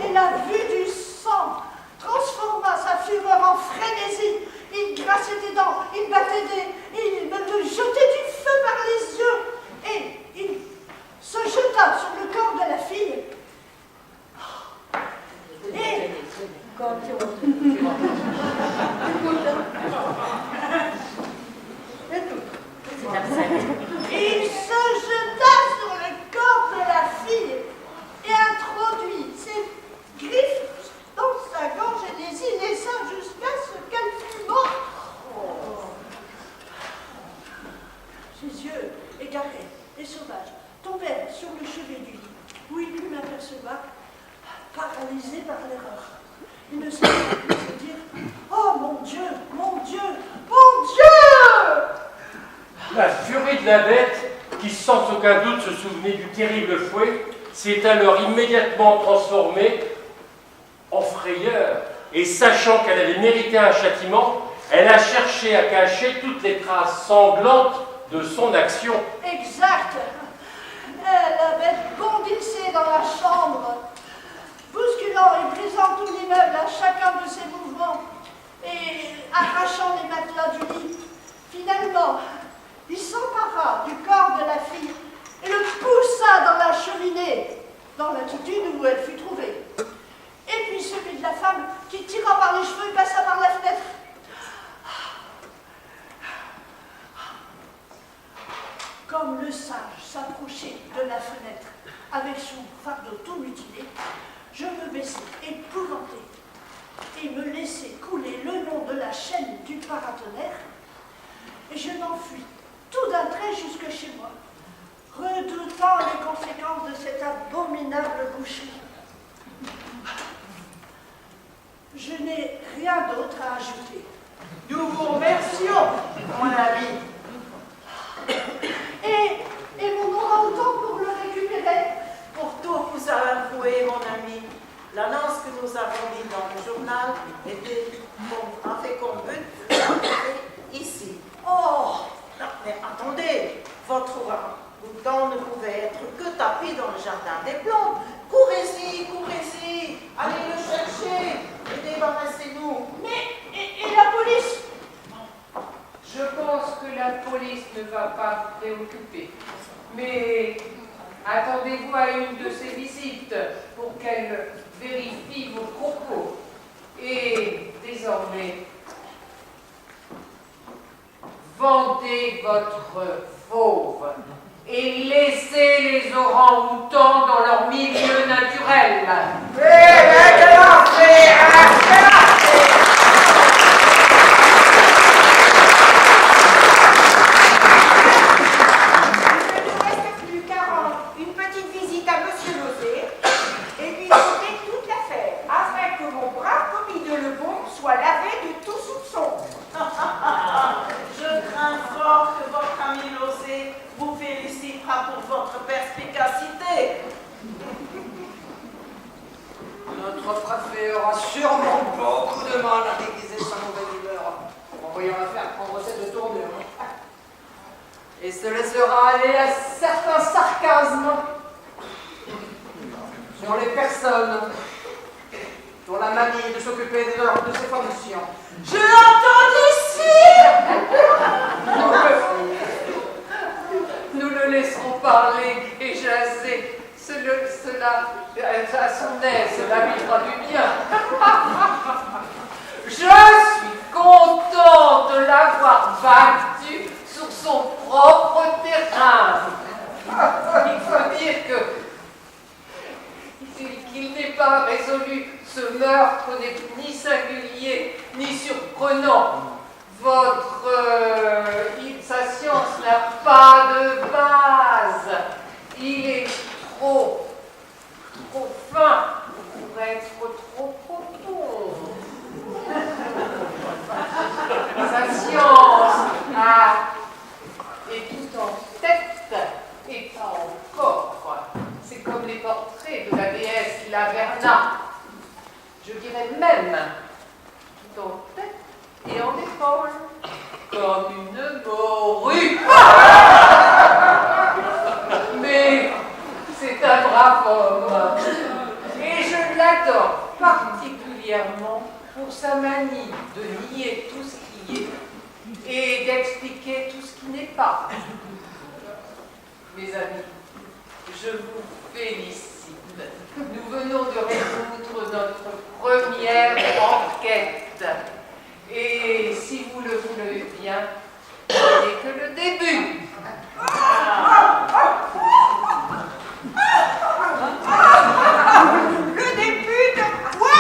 et la vue du sang transforma sa fureur en frénésie. Il grinçait des dents, il battait il jetait du feu par les yeux et il se jeta sur le corps de la fille. Et il se jeta sur le corps de la fille et introduit ses griffes dans sa gorge et les y laissa jusqu'à ce qu'elle fût morte. Ses yeux, égarés et sauvages, tombèrent sur le chevet du lit, où il put m'apercevoir, paralysé par l'erreur. Il ne savait plus se dire « Oh mon Dieu, mon Dieu, mon Dieu !» La furie de la bête, qui sans aucun doute se souvenait du terrible fouet, s'est alors immédiatement transformée en frayeur. Et sachant qu'elle avait mérité un châtiment, elle a cherché à cacher toutes les traces sanglantes de son action. Exact. La bête bondissait dans la chambre, bousculant et brisant tout l'immeuble à chacun de ses mouvements et arrachant les matelas du lit. Finalement, il s'empara du corps de la fille et le poussa dans la cheminée, dans l'attitude où elle fut trouvée. Et puis celui de la femme qui tira par les cheveux et passa par la fenêtre. Comme le singe s'approchait de la fenêtre avec son fardeau tout mutilé, je me baissai, épouvanté, et me laissai couler le long de la chaîne du paratonnerre, et je m'enfuis tout d'un trait jusque chez moi, redoutant les conséquences de cette abominable boucherie. Je n'ai rien d'autre à ajouter. Nous vous remercions, mon ami. Et mon orang-outan pour le récupérer. Pour tout vous avouer, mon ami, l'annonce que nous avons mise dans le journal avait comme but de l'arrêter ici. Oh! Non, mais attendez, votre orang-outan ne pouvait être que tapis dans le jardin des plantes. Courez-y, courez-y, allez le chercher et débarrassez-nous. Mais, et la police? Je pense que la police ne va pas vous préoccuper. Mais attendez-vous à une de ses visites pour qu'elle vérifie vos propos. Et désormais, vendez votre fauve et laissez les orang-outans dans leur milieu naturel. Notre préfet aura sûrement beaucoup de mal à déguiser sa mauvaise humeur en voyant l'affaire prendre cette tournure. Et se laissera aller à certains sarcasmes sur les personnes dont la manie de s'occuper de ses fonctions. Je l'entends d'ici. Nous le laisserons parler et jaser. Cela, à son aise, cela lui fera du bien. Je suis content de l'avoir battu sur son propre terrain. Il faut dire qu'il n'est pas résolu. Ce meurtre n'est ni singulier ni surprenant. Sa science n'a pas de base. Il est trop fin pour être trop dirais même, tout en tête et en épaule, comme une morue. Mais c'est un brave homme, et je l'adore particulièrement pour sa manie de nier tout ce qui est et d'expliquer tout ce qui n'est pas. Mes amis, je vous félicite. Nous venons de résoudre notre première enquête. Et si vous le voulez bien, ce n'est que le début. Le début de quoi?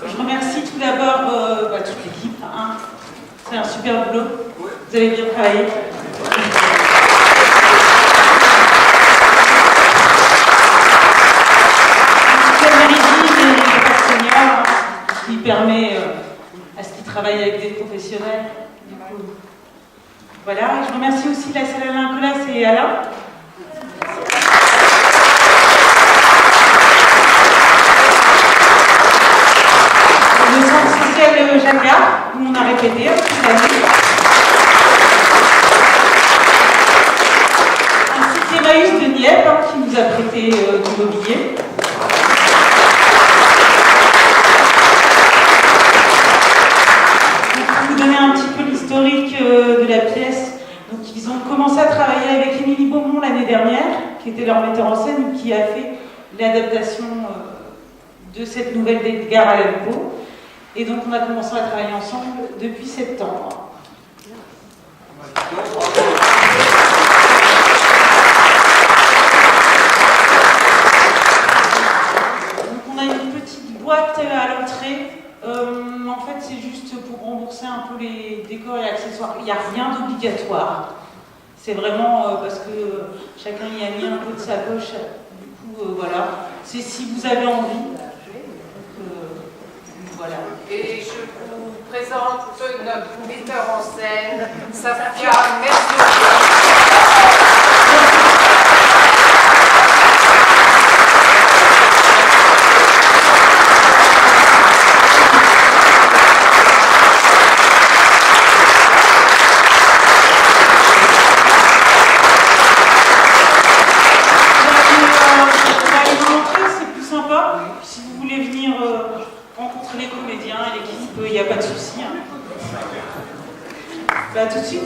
Je remercie tout d'abord toute l'équipe. C'est un super boulot. Vous avez bien travaillé. Qui permet à ce qu'ils travaillent avec des professionnels. Du coup, voilà. Je remercie aussi la salle Alain Colas et Alain. Le centre social Jacques Gard, où on a répété toute l'année. Ainsi qu'Emmaüs de Nièvre, qui nous a prêté du mobilier. Pour vous donner un petit peu l'historique de la pièce, donc ils ont commencé à travailler avec Émilie Beaumont l'année dernière, qui était leur metteur en scène, qui a fait l'adaptation de cette nouvelle d'Edgar Allan Poe. Et donc on a commencé à travailler ensemble depuis septembre. Donc on a une petite boîte à l'entrée. En fait c'est juste pour rembourser un peu les décors et accessoires. Il n'y a rien d'obligatoire. C'est vraiment parce que chacun y a mis un peu de sa poche. Du coup voilà. C'est si vous avez envie. Voilà. Et je vous présente notre metteur en scène, Safia Merzouri. C'est plus sympa. Si vous voulez venir rencontrer les comédiens et l'équipe, il n'y a pas de souci. Bah, tout de suite.